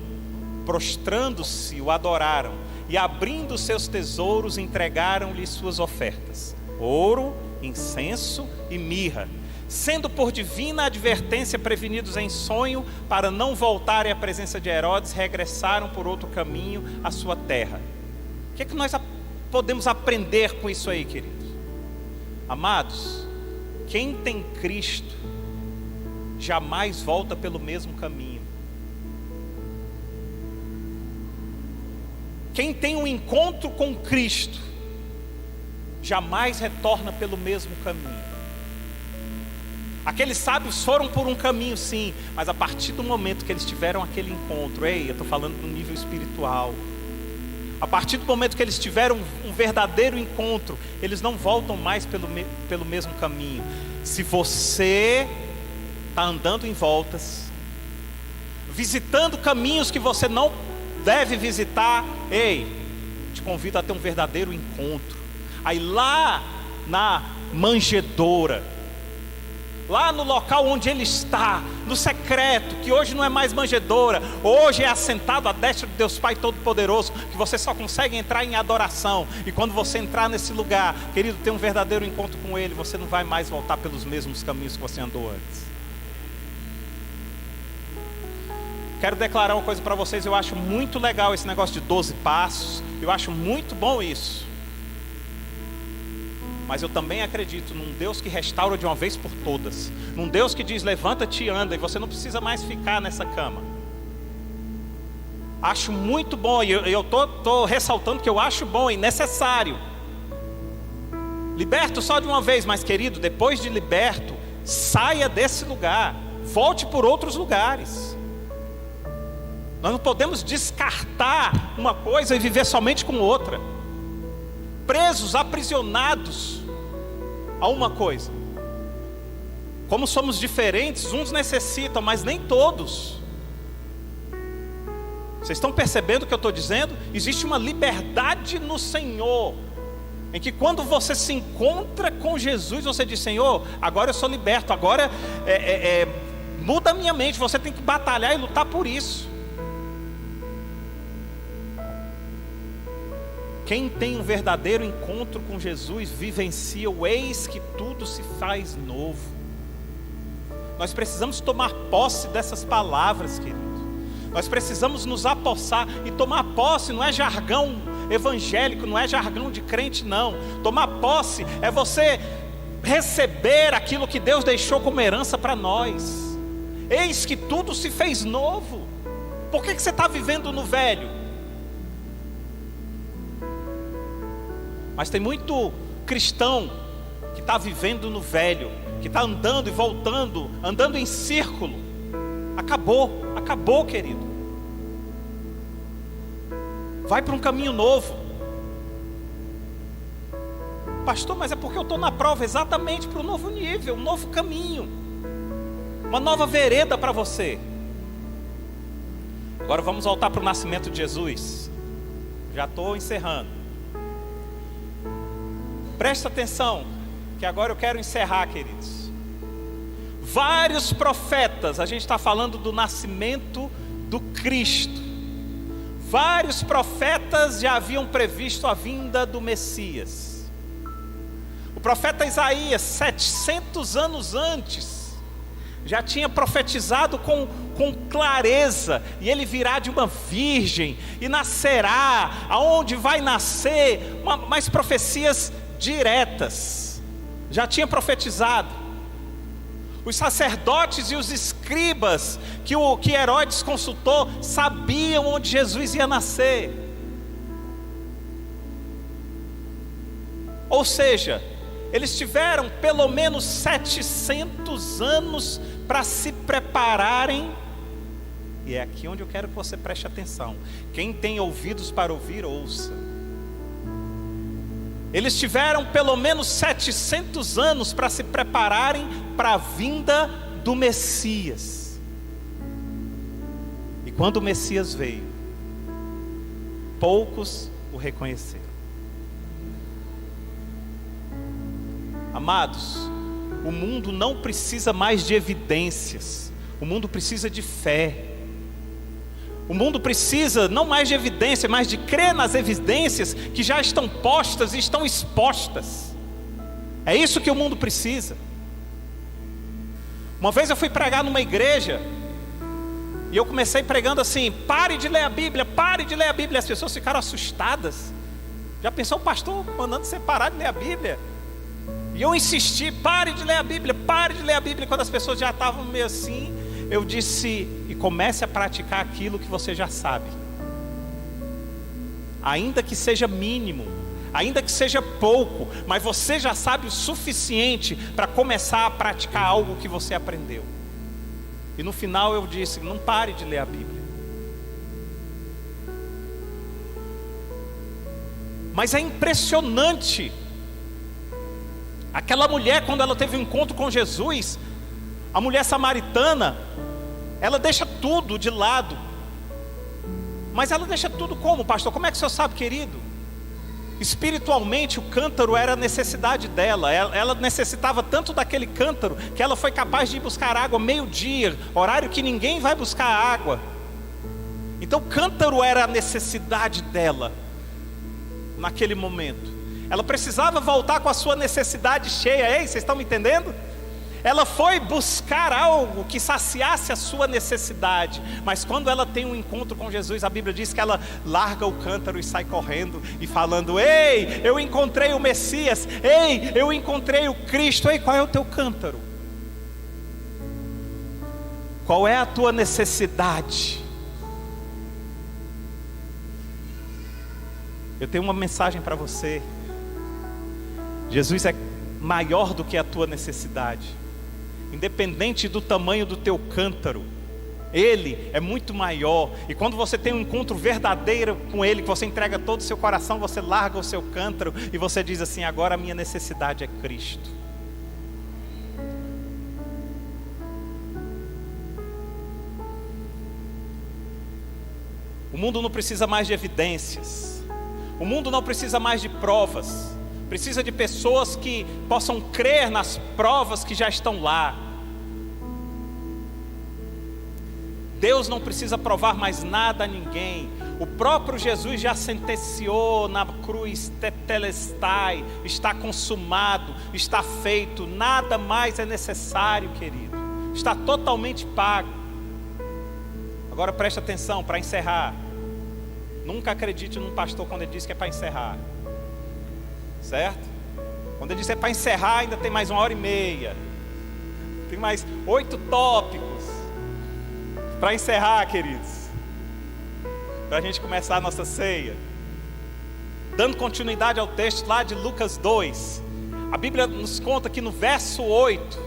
Prostrando-se, o adoraram, e abrindo seus tesouros, entregaram-lhe suas ofertas: ouro, incenso e mirra. Sendo por divina advertência prevenidos em sonho, para não voltarem à presença de Herodes, regressaram por outro caminho à sua terra. O que é que nós podemos aprender com isso aí, queridos? Amados, quem tem Cristo jamais volta pelo mesmo caminho. Quem tem um encontro com Cristo jamais retorna pelo mesmo caminho. Aqueles sábios foram por um caminho, sim, mas a partir do momento que eles tiveram aquele encontro, eu estou falando do nível espiritual, a partir do momento que eles tiveram um verdadeiro encontro, eles não voltam mais pelo mesmo caminho. Se você está andando em voltas, visitando caminhos que você não deve visitar, te convido a ter um verdadeiro encontro. Aí lá na manjedoura, lá no local onde ele está, no secreto, que hoje não é mais manjedoura, hoje é assentado à destra de Deus Pai Todo-Poderoso, que você só consegue entrar em adoração. E quando você entrar nesse lugar, querido, ter um verdadeiro encontro com Ele, você não vai mais voltar pelos mesmos caminhos que você andou antes. Quero declarar uma coisa para vocês: eu acho muito legal esse negócio de 12 passos, eu acho muito bom isso. Mas eu também acredito num Deus que restaura de uma vez por todas, num Deus que diz: levanta-te e anda, e você não precisa mais ficar nessa cama. Acho muito bom, e eu estou ressaltando que eu acho bom e necessário. Liberto só de uma vez, mas querido, depois de liberto, saia desse lugar, volte por outros lugares. Nós não podemos descartar uma coisa e viver somente com outra. Presos, aprisionados a uma coisa. Como somos diferentes, uns necessitam, mas nem todos. Vocês estão percebendo o que eu estou dizendo? Existe uma liberdade no Senhor, em que quando você se encontra com Jesus, você diz: Senhor, agora eu sou liberto, agora muda a minha mente. Você tem que batalhar e lutar por isso. Quem tem um verdadeiro encontro com Jesus vivencia o eis que tudo se faz novo. Nós precisamos tomar posse dessas palavras, querido. Nós precisamos nos apossar. E tomar posse não é jargão evangélico, não é jargão de crente, não. Tomar posse é você receber aquilo que Deus deixou como herança para nós. Eis que tudo se fez novo. Por que você está vivendo no velho? Mas tem muito cristão que está vivendo no velho, que está andando e voltando, andando em círculo. Acabou, querido. Vai para um caminho novo. Pastor, mas é porque eu estou na prova. Exatamente, para um novo nível, um novo caminho, uma nova vereda para você. Agora vamos voltar para o nascimento de Jesus. Já estou encerrando. Presta atenção, que agora eu quero encerrar, queridos. Vários profetas, a gente está falando do nascimento do Cristo. Vários profetas já haviam previsto a vinda do Messias. O profeta Isaías, 700 anos antes, já tinha profetizado com clareza, e ele virá de uma virgem, e nascerá, aonde vai nascer, mais profecias diretas, já tinha profetizado. Os sacerdotes e os escribas que Herodes consultou sabiam onde Jesus ia nascer. Ou seja, eles tiveram pelo menos 700 anos para se prepararem. E é aqui onde eu quero que você preste atenção. Quem tem ouvidos para ouvir, ouça. Eles tiveram pelo menos 700 anos para se prepararem para a vinda do Messias. E quando o Messias veio, poucos o reconheceram. Amados, o mundo não precisa mais de evidências, o mundo precisa de fé. O mundo precisa não mais de evidência, mas de crer nas evidências que já estão postas e estão expostas. É isso que o mundo precisa. Uma vez eu fui pregar numa igreja, e eu comecei pregando assim: pare de ler a Bíblia, pare de ler a Bíblia. As pessoas ficaram assustadas. Já pensou o pastor mandando você parar de ler a Bíblia? E eu insisti: pare de ler a Bíblia, pare de ler a Bíblia. Quando as pessoas já estavam meio assim, eu disse: e comece a praticar aquilo que você já sabe, ainda que seja mínimo, ainda que seja pouco, mas você já sabe o suficiente para começar a praticar algo que você aprendeu. E no final eu disse: não pare de ler a Bíblia. Mas é impressionante, aquela mulher, quando ela teve um encontro com Jesus, a mulher samaritana, ela deixa tudo de lado. Mas ela deixa tudo como, pastor? Como é que o senhor sabe, querido? Espiritualmente, o cântaro era a necessidade dela. Ela necessitava tanto daquele cântaro que ela foi capaz de ir buscar água meio-dia, horário que ninguém vai buscar água. Então o cântaro era a necessidade dela naquele momento. Ela precisava voltar com a sua necessidade cheia. Ei, vocês estão me entendendo? Ela foi buscar algo que saciasse a sua necessidade. Mas quando ela tem um encontro com Jesus, a Bíblia diz que ela larga o cântaro e sai correndo e falando: ei, eu encontrei o Messias. Ei, eu encontrei o Cristo. Ei, qual é o teu cântaro? Qual é a tua necessidade? Eu tenho uma mensagem para você. Jesus é maior do que a tua necessidade. Independente do tamanho do teu cântaro, Ele é muito maior. E quando você tem um encontro verdadeiro com Ele, que você entrega todo o seu coração, você larga o seu cântaro e você diz assim: agora a minha necessidade é Cristo. O mundo não precisa mais de evidências, o mundo não precisa mais de provas. Precisa de pessoas que possam crer nas provas que já estão lá. Deus não precisa provar mais nada a ninguém. O próprio Jesus já sentenciou na cruz: tetelestai, está consumado, está feito. Nada mais é necessário, querido. Está totalmente pago. Agora preste atenção para encerrar. Nunca acredite num pastor quando ele diz que é para encerrar. Certo? Quando ele diz que é para encerrar, ainda tem mais 1h30. Tem mais 8 tópicos. Para encerrar, queridos, para a gente começar a nossa ceia, dando continuidade ao texto lá de Lucas 2, a Bíblia nos conta que no verso 8,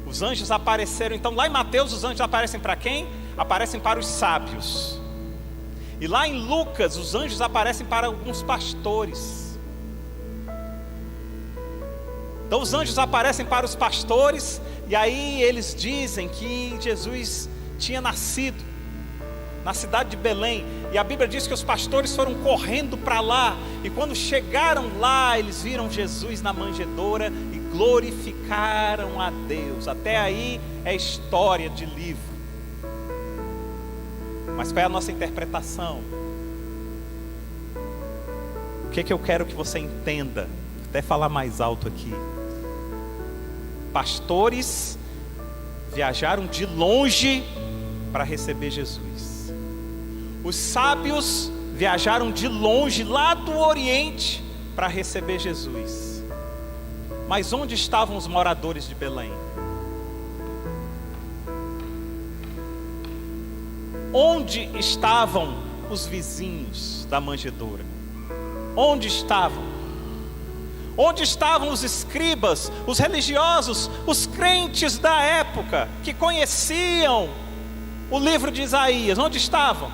os anjos apareceram. Então lá em Mateus os anjos aparecem para quem? Aparecem para os sábios. E lá em Lucas os anjos aparecem para alguns pastores. Então os anjos aparecem para os pastores, e aí eles dizem que Jesus tinha nascido na cidade de Belém. E a Bíblia diz que os pastores foram correndo para lá, e quando chegaram lá, eles viram Jesus na manjedoura e glorificaram a Deus. Até aí é história de livro. Mas qual é a nossa interpretação? O que eu quero que você entenda? Vou até falar mais alto aqui. Pastores viajaram de longe para receber Jesus. Os sábios viajaram de longe, lá do Oriente, para receber Jesus. Mas onde estavam os moradores de Belém? Onde estavam os vizinhos da manjedoura? Onde estavam? Onde estavam os escribas, os religiosos, os crentes da época, que conheciam o livro de Isaías? Onde estavam?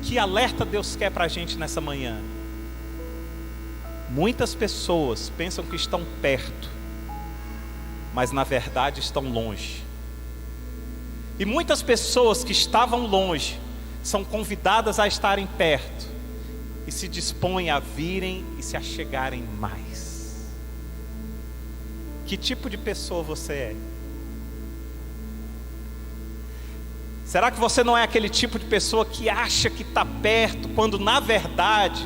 Que alerta Deus quer para a gente nessa manhã? Muitas pessoas pensam que estão perto, mas na verdade estão longe. E muitas pessoas que estavam longe são convidadas a estarem perto e se dispõem a virem e se achegarem mais. Que tipo de pessoa você é? Será que você não é aquele tipo de pessoa que acha que está perto, quando na verdade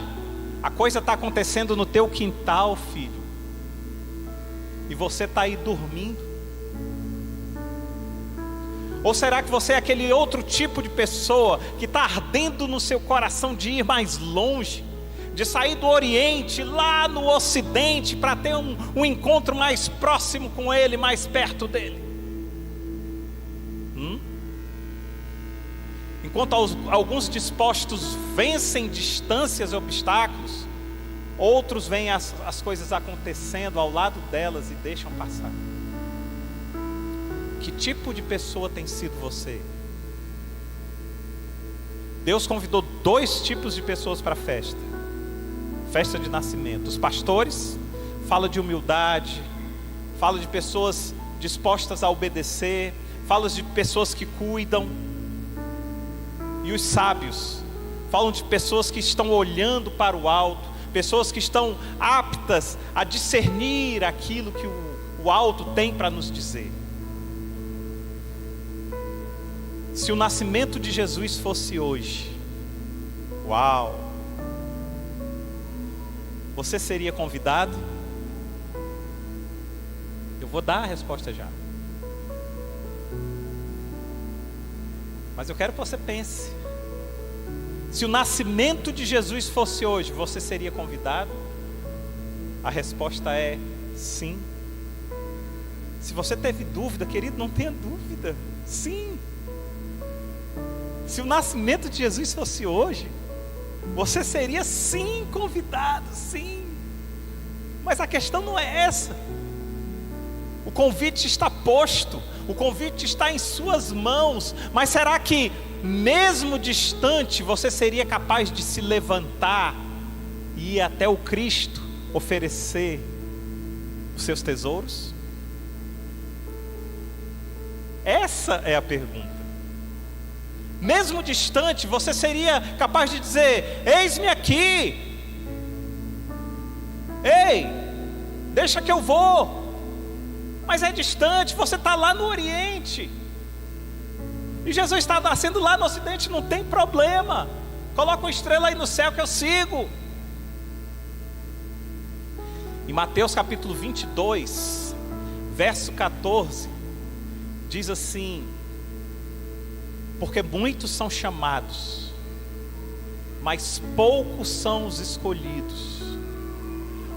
a coisa está acontecendo no teu quintal, filho, e você está aí dormindo? Ou será que você é aquele outro tipo de pessoa que está ardendo no seu coração de ir mais longe, de sair do Oriente lá no Ocidente para ter um encontro mais próximo com Ele, mais perto dEle? Enquanto alguns dispostos vencem distâncias e obstáculos, outros veem as coisas acontecendo ao lado delas e deixam passar. Que tipo de pessoa tem sido você? Deus convidou 2 tipos de pessoas para a festa de nascimento. Os pastores, fala de humildade, fala de pessoas dispostas a obedecer, fala de pessoas que cuidam. E os sábios falam de pessoas que estão olhando para o alto, pessoas que estão aptas a discernir aquilo que o alto tem para nos dizer. Se o nascimento de Jesus fosse hoje, uau! Você seria convidado? Eu vou dar a resposta já. Mas eu quero que você pense. Se o nascimento de Jesus fosse hoje, você seria convidado? A resposta é sim. Se você teve dúvida, querido, não tenha dúvida. Sim. Se o nascimento de Jesus fosse hoje, você seria sim convidado, sim. Mas a questão não é essa. O convite está posto, o convite está em suas mãos. Mas será que, mesmo distante, você seria capaz de se levantar e ir até o Cristo oferecer os seus tesouros? Essa é a pergunta. Mesmo distante, você seria capaz de dizer: eis-me aqui, ei, deixa que eu vou. Mas é distante, você está lá no Oriente, e Jesus está nascendo lá no Ocidente, não tem problema. Coloca uma estrela aí no céu que eu sigo. Em Mateus capítulo 22, verso 14, diz assim: porque muitos são chamados, mas poucos são os escolhidos.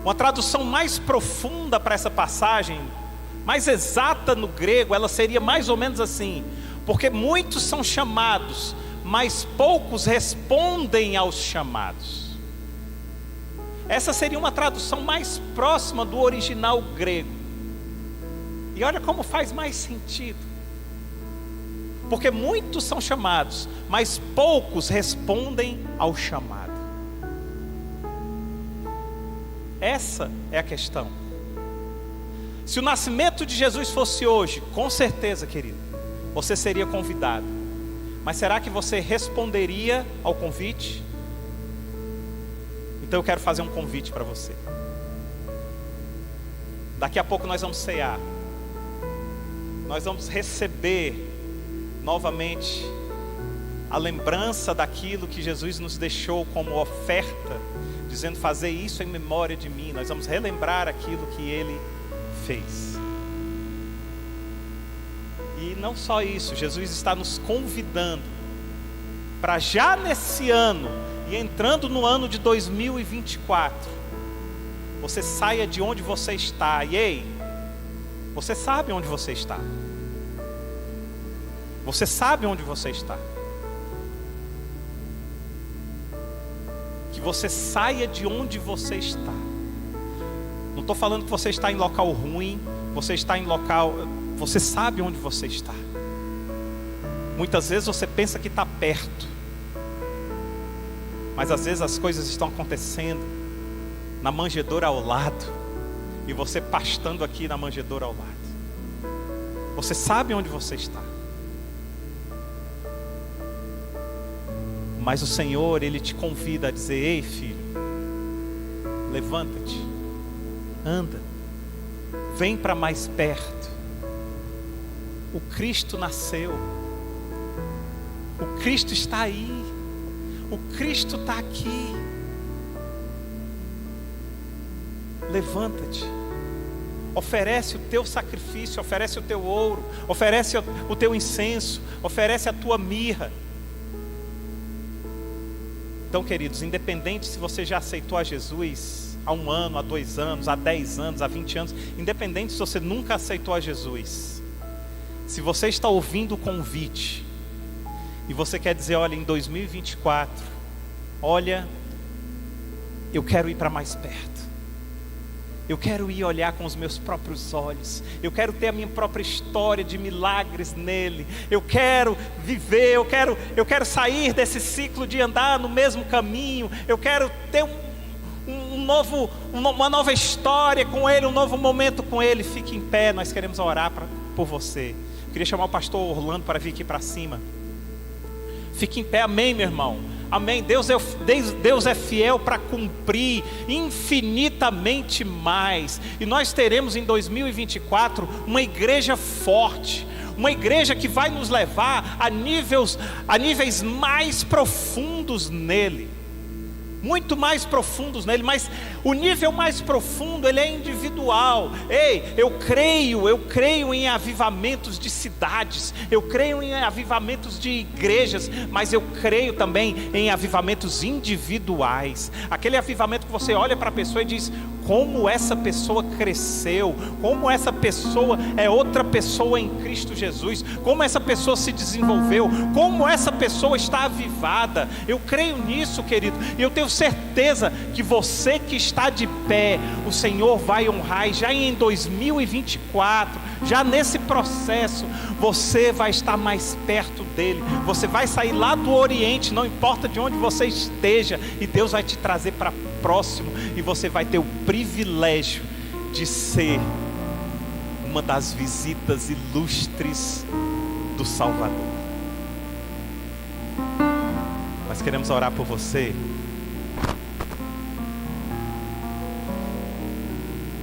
Uma tradução mais profunda para essa passagem, mais exata no grego, ela seria mais ou menos assim: porque muitos são chamados, mas poucos respondem aos chamados. Essa seria uma tradução mais próxima do original grego. E olha como faz mais sentido. Porque muitos são chamados, mas poucos respondem ao chamado. Essa é a questão. Se o nascimento de Jesus fosse hoje, com certeza, querido, você seria convidado. Mas será que você responderia ao convite? Então eu quero fazer um convite para você. Daqui a pouco nós vamos cear. Nós vamos receber novamente a lembrança daquilo que Jesus nos deixou como oferta, dizendo: fazer isso em memória de mim. Nós vamos relembrar aquilo que Ele fez. E não só isso, Jesus está nos convidando para já nesse ano e entrando no ano de 2024, você saia de onde você está. E ei, você sabe onde você está. Você sabe onde você está. Que você saia de onde você está. Não estou falando que você está em local ruim. Você está em local... Você sabe onde você está. Muitas vezes você pensa que está perto, mas às vezes as coisas estão acontecendo na manjedoura ao lado, e você pastando aqui na manjedoura ao lado. Você sabe onde você está. Mas o Senhor, Ele te convida a dizer: ei, filho, levanta-te, anda, vem para mais perto. O Cristo nasceu, o Cristo está aí, o Cristo está aqui. Levanta-te, oferece o teu sacrifício, oferece o teu ouro, oferece o teu incenso, oferece a tua mirra. Então, queridos, independente se você já aceitou a Jesus há 1 ano, há 2 anos, há 10 anos, há 20 anos, independente se você nunca aceitou a Jesus, se você está ouvindo o convite e você quer dizer: olha, em 2024, olha, eu quero ir para mais perto. Eu quero ir olhar com os meus próprios olhos. Eu quero ter a minha própria história de milagres nele. Eu quero viver, eu quero sair desse ciclo de andar no mesmo caminho. Eu quero ter uma nova história com ele, um novo momento com ele. Fique em pé, nós queremos orar por você. Eu queria chamar o pastor Orlando para vir aqui para cima. Fique em pé, amém, meu irmão. Amém. Deus é fiel para cumprir infinitamente mais. E nós teremos em 2024 uma igreja forte, uma igreja que vai nos levar a níveis mais profundos nele. Muito mais profundos nele, mas o nível mais profundo, ele é individual. Ei, eu creio em avivamentos de cidades, eu creio em avivamentos de igrejas, mas eu creio também em avivamentos individuais. Aquele avivamento que você olha para a pessoa e diz: como essa pessoa cresceu, como essa pessoa é outra pessoa em Cristo Jesus, como essa pessoa se desenvolveu, como essa pessoa está avivada. Eu creio nisso, querido, e eu tenho certeza que você que está de pé, o Senhor vai honrar. E já em 2024, já nesse processo, você vai estar mais perto dele. Você vai sair lá do Oriente, não importa de onde você esteja, e Deus vai te trazer para próximo, e você vai ter o privilégio de ser uma das visitas ilustres do Salvador. Nós queremos orar por você.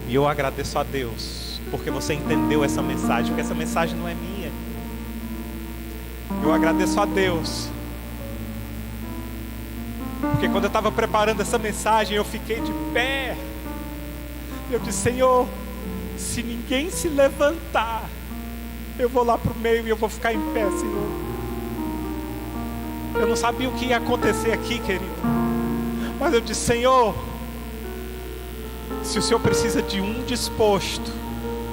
E eu agradeço a Deus porque você entendeu essa mensagem, porque essa mensagem não é minha. Eu agradeço a Deus porque quando eu estava preparando essa mensagem, eu fiquei de pé. Eu disse: Senhor, se ninguém se levantar, eu vou lá para o meio e eu vou ficar em pé, Senhor. Eu não sabia o que ia acontecer aqui, querido, mas eu disse: Senhor, se o Senhor precisa de um disposto,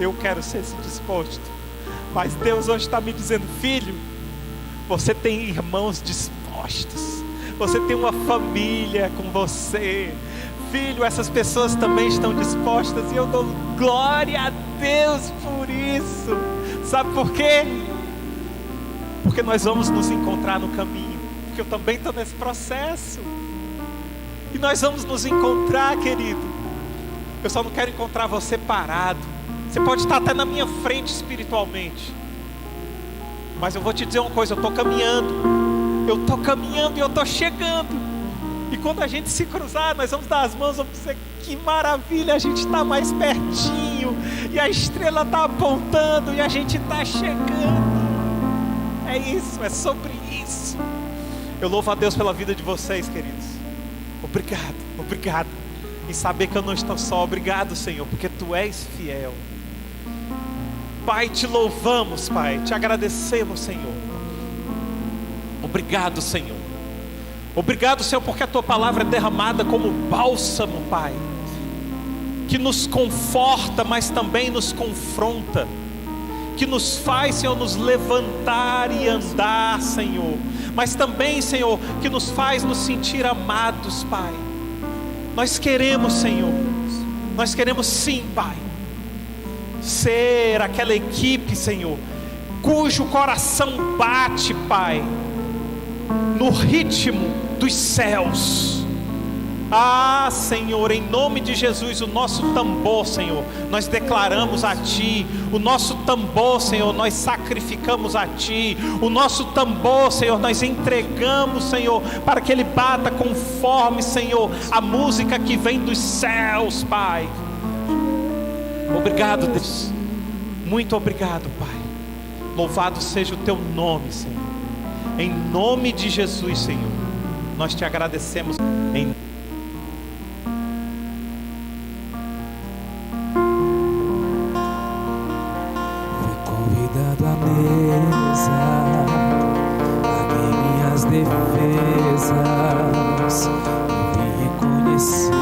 eu quero ser esse disposto. Mas Deus hoje está me dizendo: filho, você tem irmãos dispostos, você tem uma família com você. Filho, essas pessoas também estão dispostas, e eu dou glória a Deus por isso. Sabe por quê? Porque nós vamos nos encontrar no caminho, porque eu também estou nesse processo, e nós vamos nos encontrar, querido. Eu só não quero encontrar você parado. Você pode estar até na minha frente espiritualmente, mas eu vou te dizer uma coisa: eu estou caminhando e eu estou chegando. E quando a gente se cruzar, nós vamos dar as mãos, vamos dizer: que maravilha, a gente está mais pertinho, e a estrela está apontando, e a gente está chegando. É isso, é sobre isso. Eu louvo a Deus pela vida de vocês, queridos. Obrigado em saber que eu não estou só. Obrigado, Senhor, porque Tu és fiel. Pai, Te louvamos, Pai, Te agradecemos, Senhor. Obrigado, Senhor. Obrigado, Senhor, porque a Tua palavra é derramada como bálsamo, Pai, que nos conforta, mas também nos confronta, que nos faz, Senhor, nos levantar e andar, Senhor, mas também, Senhor, que nos faz nos sentir amados, Pai. Nós queremos, Senhor, nós queremos sim, Pai, ser aquela equipe, Senhor, cujo coração bate, Pai, no ritmo dos céus. Ah, Senhor, em nome de Jesus, o nosso tambor, Senhor, nós declaramos a Ti. O nosso tambor, Senhor, nós sacrificamos a Ti. O nosso tambor, Senhor, nós entregamos, Senhor, para que ele bata conforme, Senhor, a música que vem dos céus, Pai. Obrigado, Deus. Muito obrigado, Pai. Louvado seja o Teu nome, Senhor. Em nome de Jesus, Senhor, nós Te agradecemos. Fui convidado à mesa, paguei minhas defesas, vim reconhecer,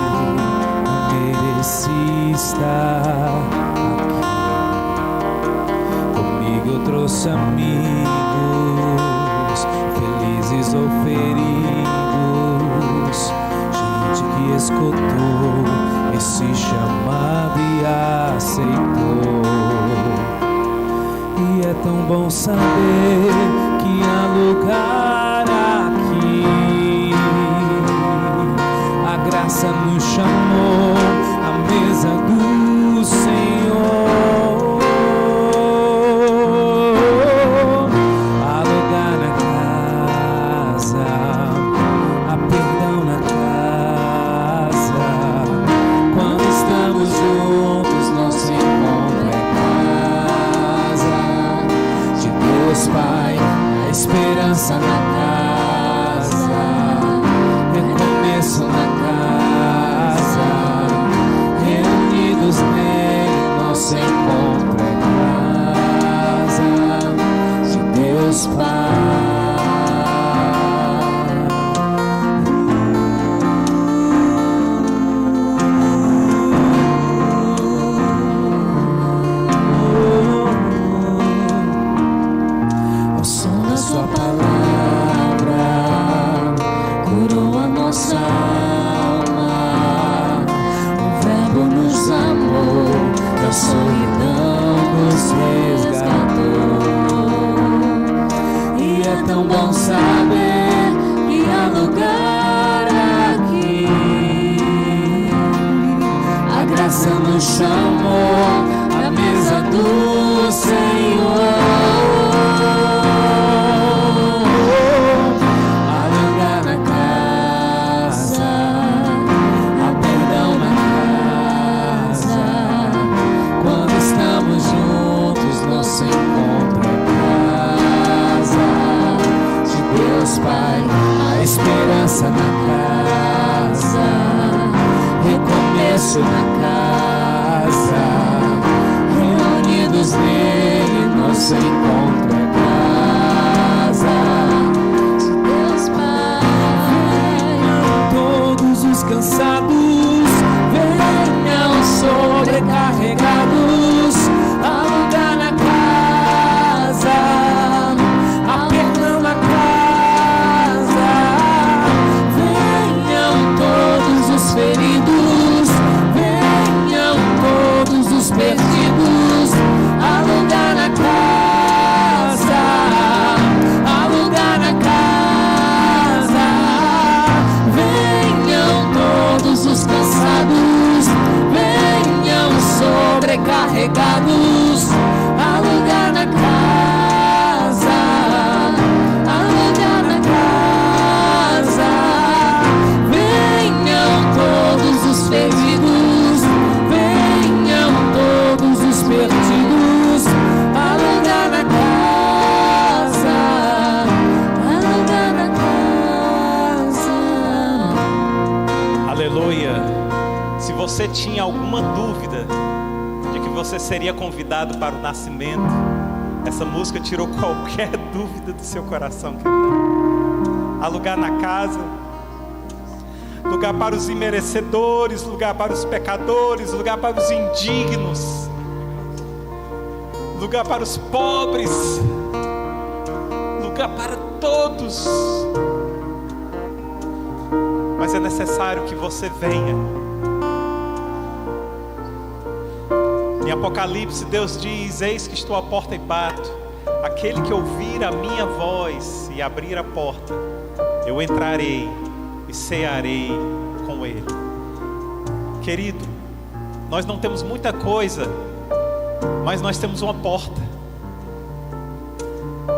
não mereci estar aqui. Comigo eu trouxe amigos, felizes ou feridos, gente que escutou esse chamado e aceitou. E é tão bom saber que há lugar aqui. A graça nos chamou à mesa do Senhor. Pai, a esperança na casa, recomeço na casa, reunidos nele, nosso encontro é casa de Deus Pai. A solidão nos resgatou. E é tão bom saber que há lugar aqui. A graça nos chamou à mesa do Senhor. Pai, a esperança na casa, recomeço na casa, reunidos nele, nosso encontro é casa de Deus Pai. Todos os cansados venham sobrecarregados, tinha alguma dúvida de que você seria convidado para o nascimento, essa música tirou qualquer dúvida do seu coração, querido. Há lugar na casa, lugar para os imerecedores, lugar para os pecadores, lugar para os indignos, lugar para os pobres, lugar para todos. Mas é necessário que você venha. Em Apocalipse, Deus diz: eis que estou à porta e bato. Aquele que ouvir a minha voz e abrir a porta, eu entrarei e cearei com ele. Querido, nós não temos muita coisa, mas nós temos uma porta.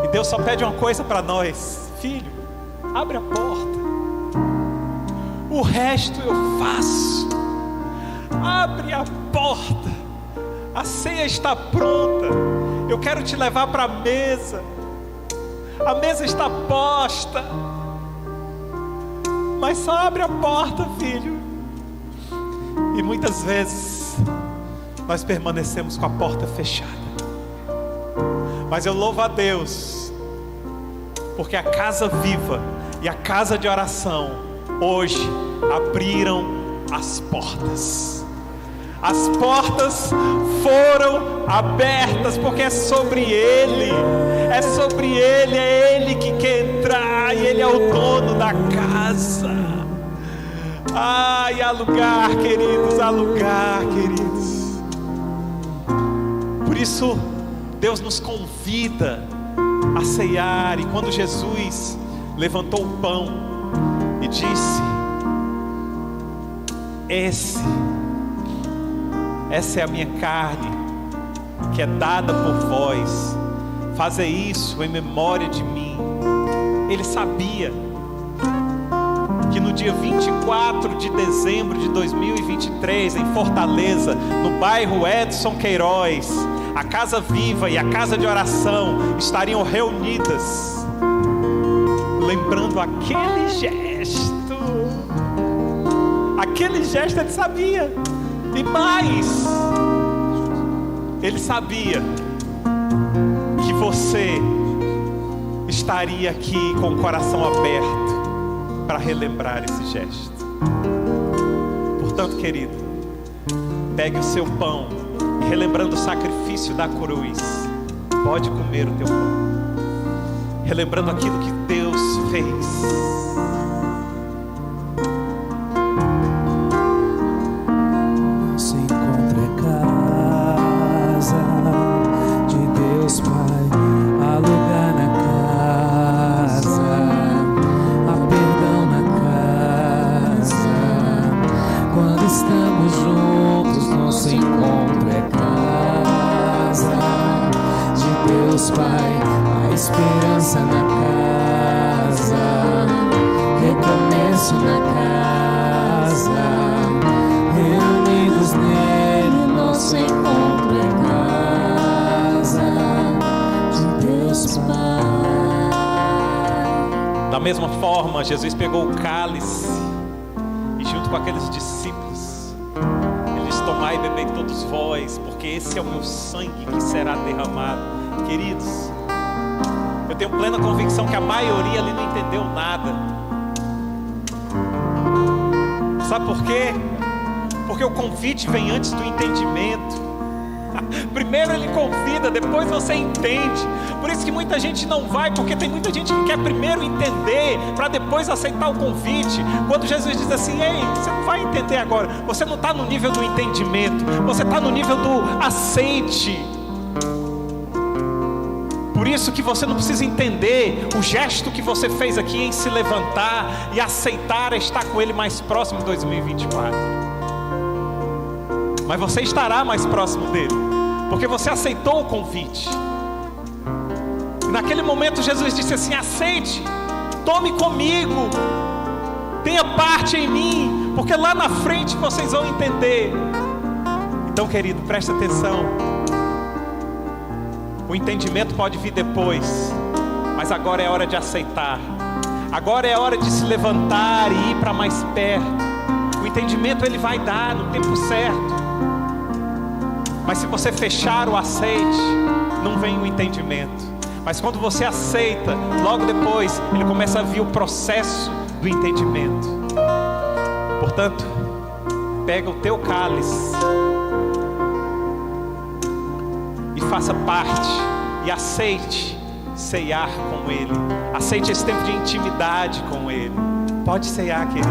E Deus só pede uma coisa para nós: filho, abre a porta. O resto eu faço. Abre a porta. A ceia está pronta. Eu quero te levar para a mesa. A mesa está posta. Mas só abre a porta, filho. E muitas vezes nós permanecemos com a porta fechada. Mas eu louvo a Deus, porque a Casa Viva e a casa de oração hoje abriram as portas. As portas foram abertas, porque é sobre Ele. É sobre Ele, é Ele que quer entrar, e Ele é o dono da casa. Ai, há lugar, queridos, há lugar, queridos. Por isso, Deus nos convida a ceiar. E quando Jesus levantou o pão e disse: essa é a minha carne, que é dada por vós, fazei isso em memória de mim. Ele sabia que no dia 24 de dezembro de 2023, em Fortaleza, no bairro Edson Queiroz, a Casa Viva e a Casa de Oração estariam reunidas, lembrando aquele gesto. Aquele gesto ele sabia. E mais, ele sabia que você estaria aqui com o coração aberto para relembrar esse gesto. Portanto, querido, pegue o seu pão e, relembrando o sacrifício da cruz, pode comer o teu pão, relembrando aquilo que Deus fez. Da mesma forma, Jesus pegou o cálice e, junto com aqueles discípulos, ele disse: tomai e bebei todos vós, porque esse é o meu sangue que será derramado. Queridos, eu tenho plena convicção que a maioria ali não entendeu nada. Sabe por quê? Porque o convite vem antes do entendimento. Primeiro ele convida, depois você entende. Por isso que muita gente não vai, porque tem muita gente que quer primeiro entender para depois aceitar o convite. Quando Jesus diz assim: ei, você não vai entender agora, você não está no nível do entendimento, você está no nível do aceite. Por isso que você não precisa entender o gesto que você fez aqui em se levantar e aceitar estar com Ele mais próximo em 2024. Mas você estará mais próximo dele, porque você aceitou o convite. E naquele momento Jesus disse assim: aceite, tome comigo, tenha parte em mim, porque lá na frente vocês vão entender. Então, querido, presta atenção. O entendimento pode vir depois, mas agora é hora de aceitar. Agora é hora de se levantar e ir para mais perto. O entendimento Ele vai dar no tempo certo. Mas se você fechar o aceite, não vem o entendimento. Mas quando você aceita, logo depois, ele começa a vir o processo do entendimento. Portanto, pega o teu cálice e faça parte, e aceite ceiar com Ele. Aceite esse tempo de intimidade com Ele. Pode ceiar, querido.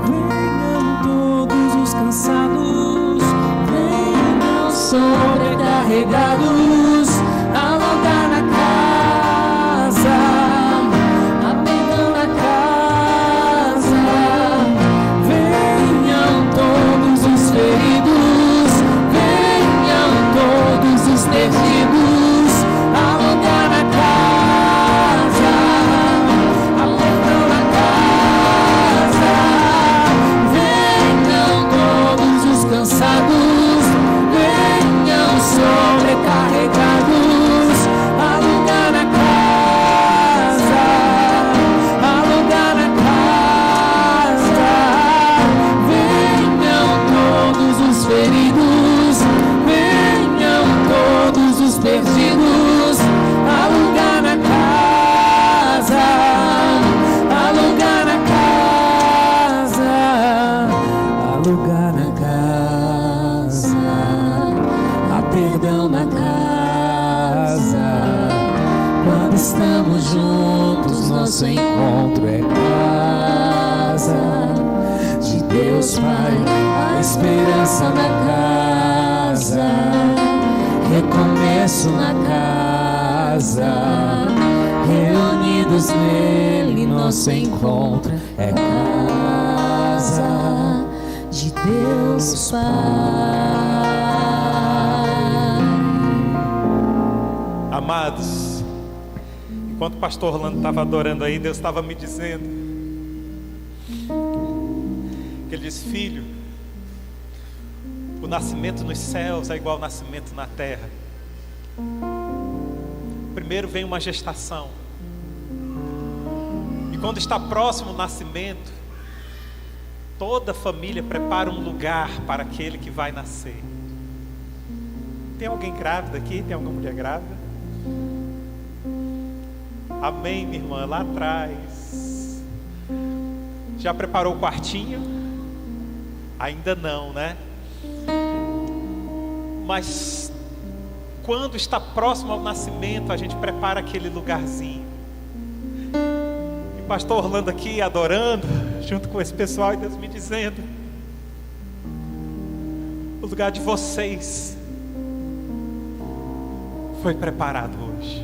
Venham todos os cansados, venham sobrecarregados, ao lugar na casa, apegam na casa. Venham todos os feridos, venham todos os perdidos, ao lugar na casa, apegam na casa. Venham todos os cansados, venham sobrecarregados, alugar na casa, alugar na casa. Venham todos os feridos, venham todos os perdidos, alugar na casa, alugar na casa, alugar na casa. Há perdão na casa. Quando estamos juntos, nosso encontro é casa de Deus Pai, a esperança na casa, recomeço na casa. Reunidos nele, nosso encontro é casa de Deus Pai. Amados, enquanto o pastor Orlando estava adorando aí, Deus estava me dizendo que Ele disse: filho, o nascimento nos céus é igual ao nascimento na terra. Primeiro vem uma gestação, e quando está próximo o nascimento, toda a família prepara um lugar para aquele que vai nascer. Tem alguém grávida aqui? Tem alguma mulher grávida? Amém, minha irmã, lá atrás. Já preparou o quartinho? Ainda não, né? Mas quando está próximo ao nascimento, a gente prepara aquele lugarzinho. E o pastor Orlando aqui adorando, junto com esse pessoal, e Deus me dizendo: o lugar de vocês foi preparado hoje.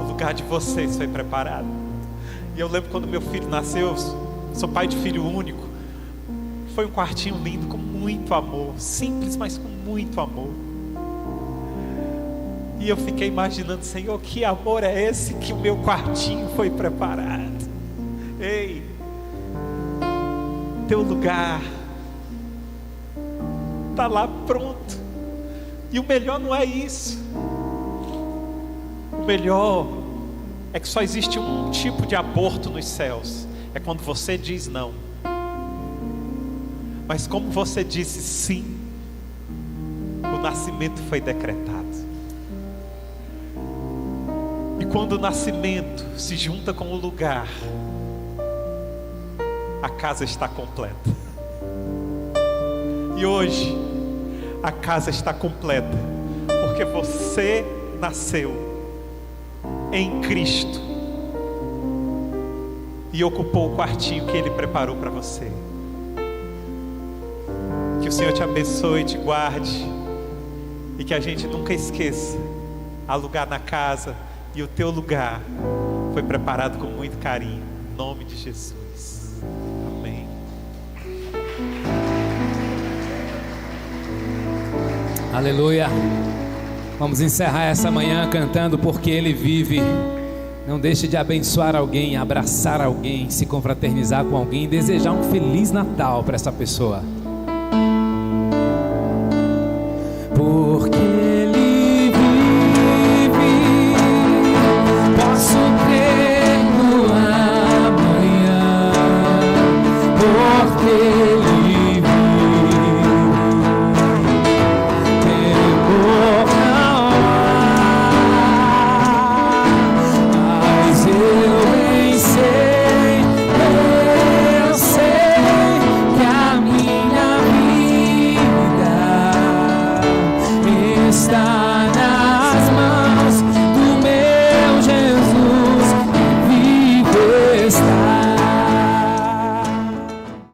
O lugar de vocês foi preparado. E eu lembro quando meu filho nasceu, sou pai de filho único. Foi um quartinho lindo, com muito amor. Simples, mas com muito amor. E eu fiquei imaginando: Senhor, que amor é esse que o meu quartinho foi preparado? Ei, teu lugar está lá pronto. E o melhor não é isso. O melhor é que só existe um tipo de aborto nos céus. É quando você diz não. Mas como você disse sim, o nascimento foi decretado. E quando o nascimento se junta com o lugar, a casa está completa. E hoje a casa está completa, porque você nasceu em Cristo e ocupou o quartinho que Ele preparou para você. Que o Senhor te abençoe e te guarde, e que a gente nunca esqueça: há lugar na casa, e o teu lugar foi preparado com muito carinho, em nome de Jesus. Amém. Aleluia. Vamos encerrar essa manhã cantando Porque Ele Vive. Não deixe de abençoar alguém, abraçar alguém, se confraternizar com alguém, desejar um Feliz Natal para essa pessoa. Porque Ele vive, posso crer no amanhã. está.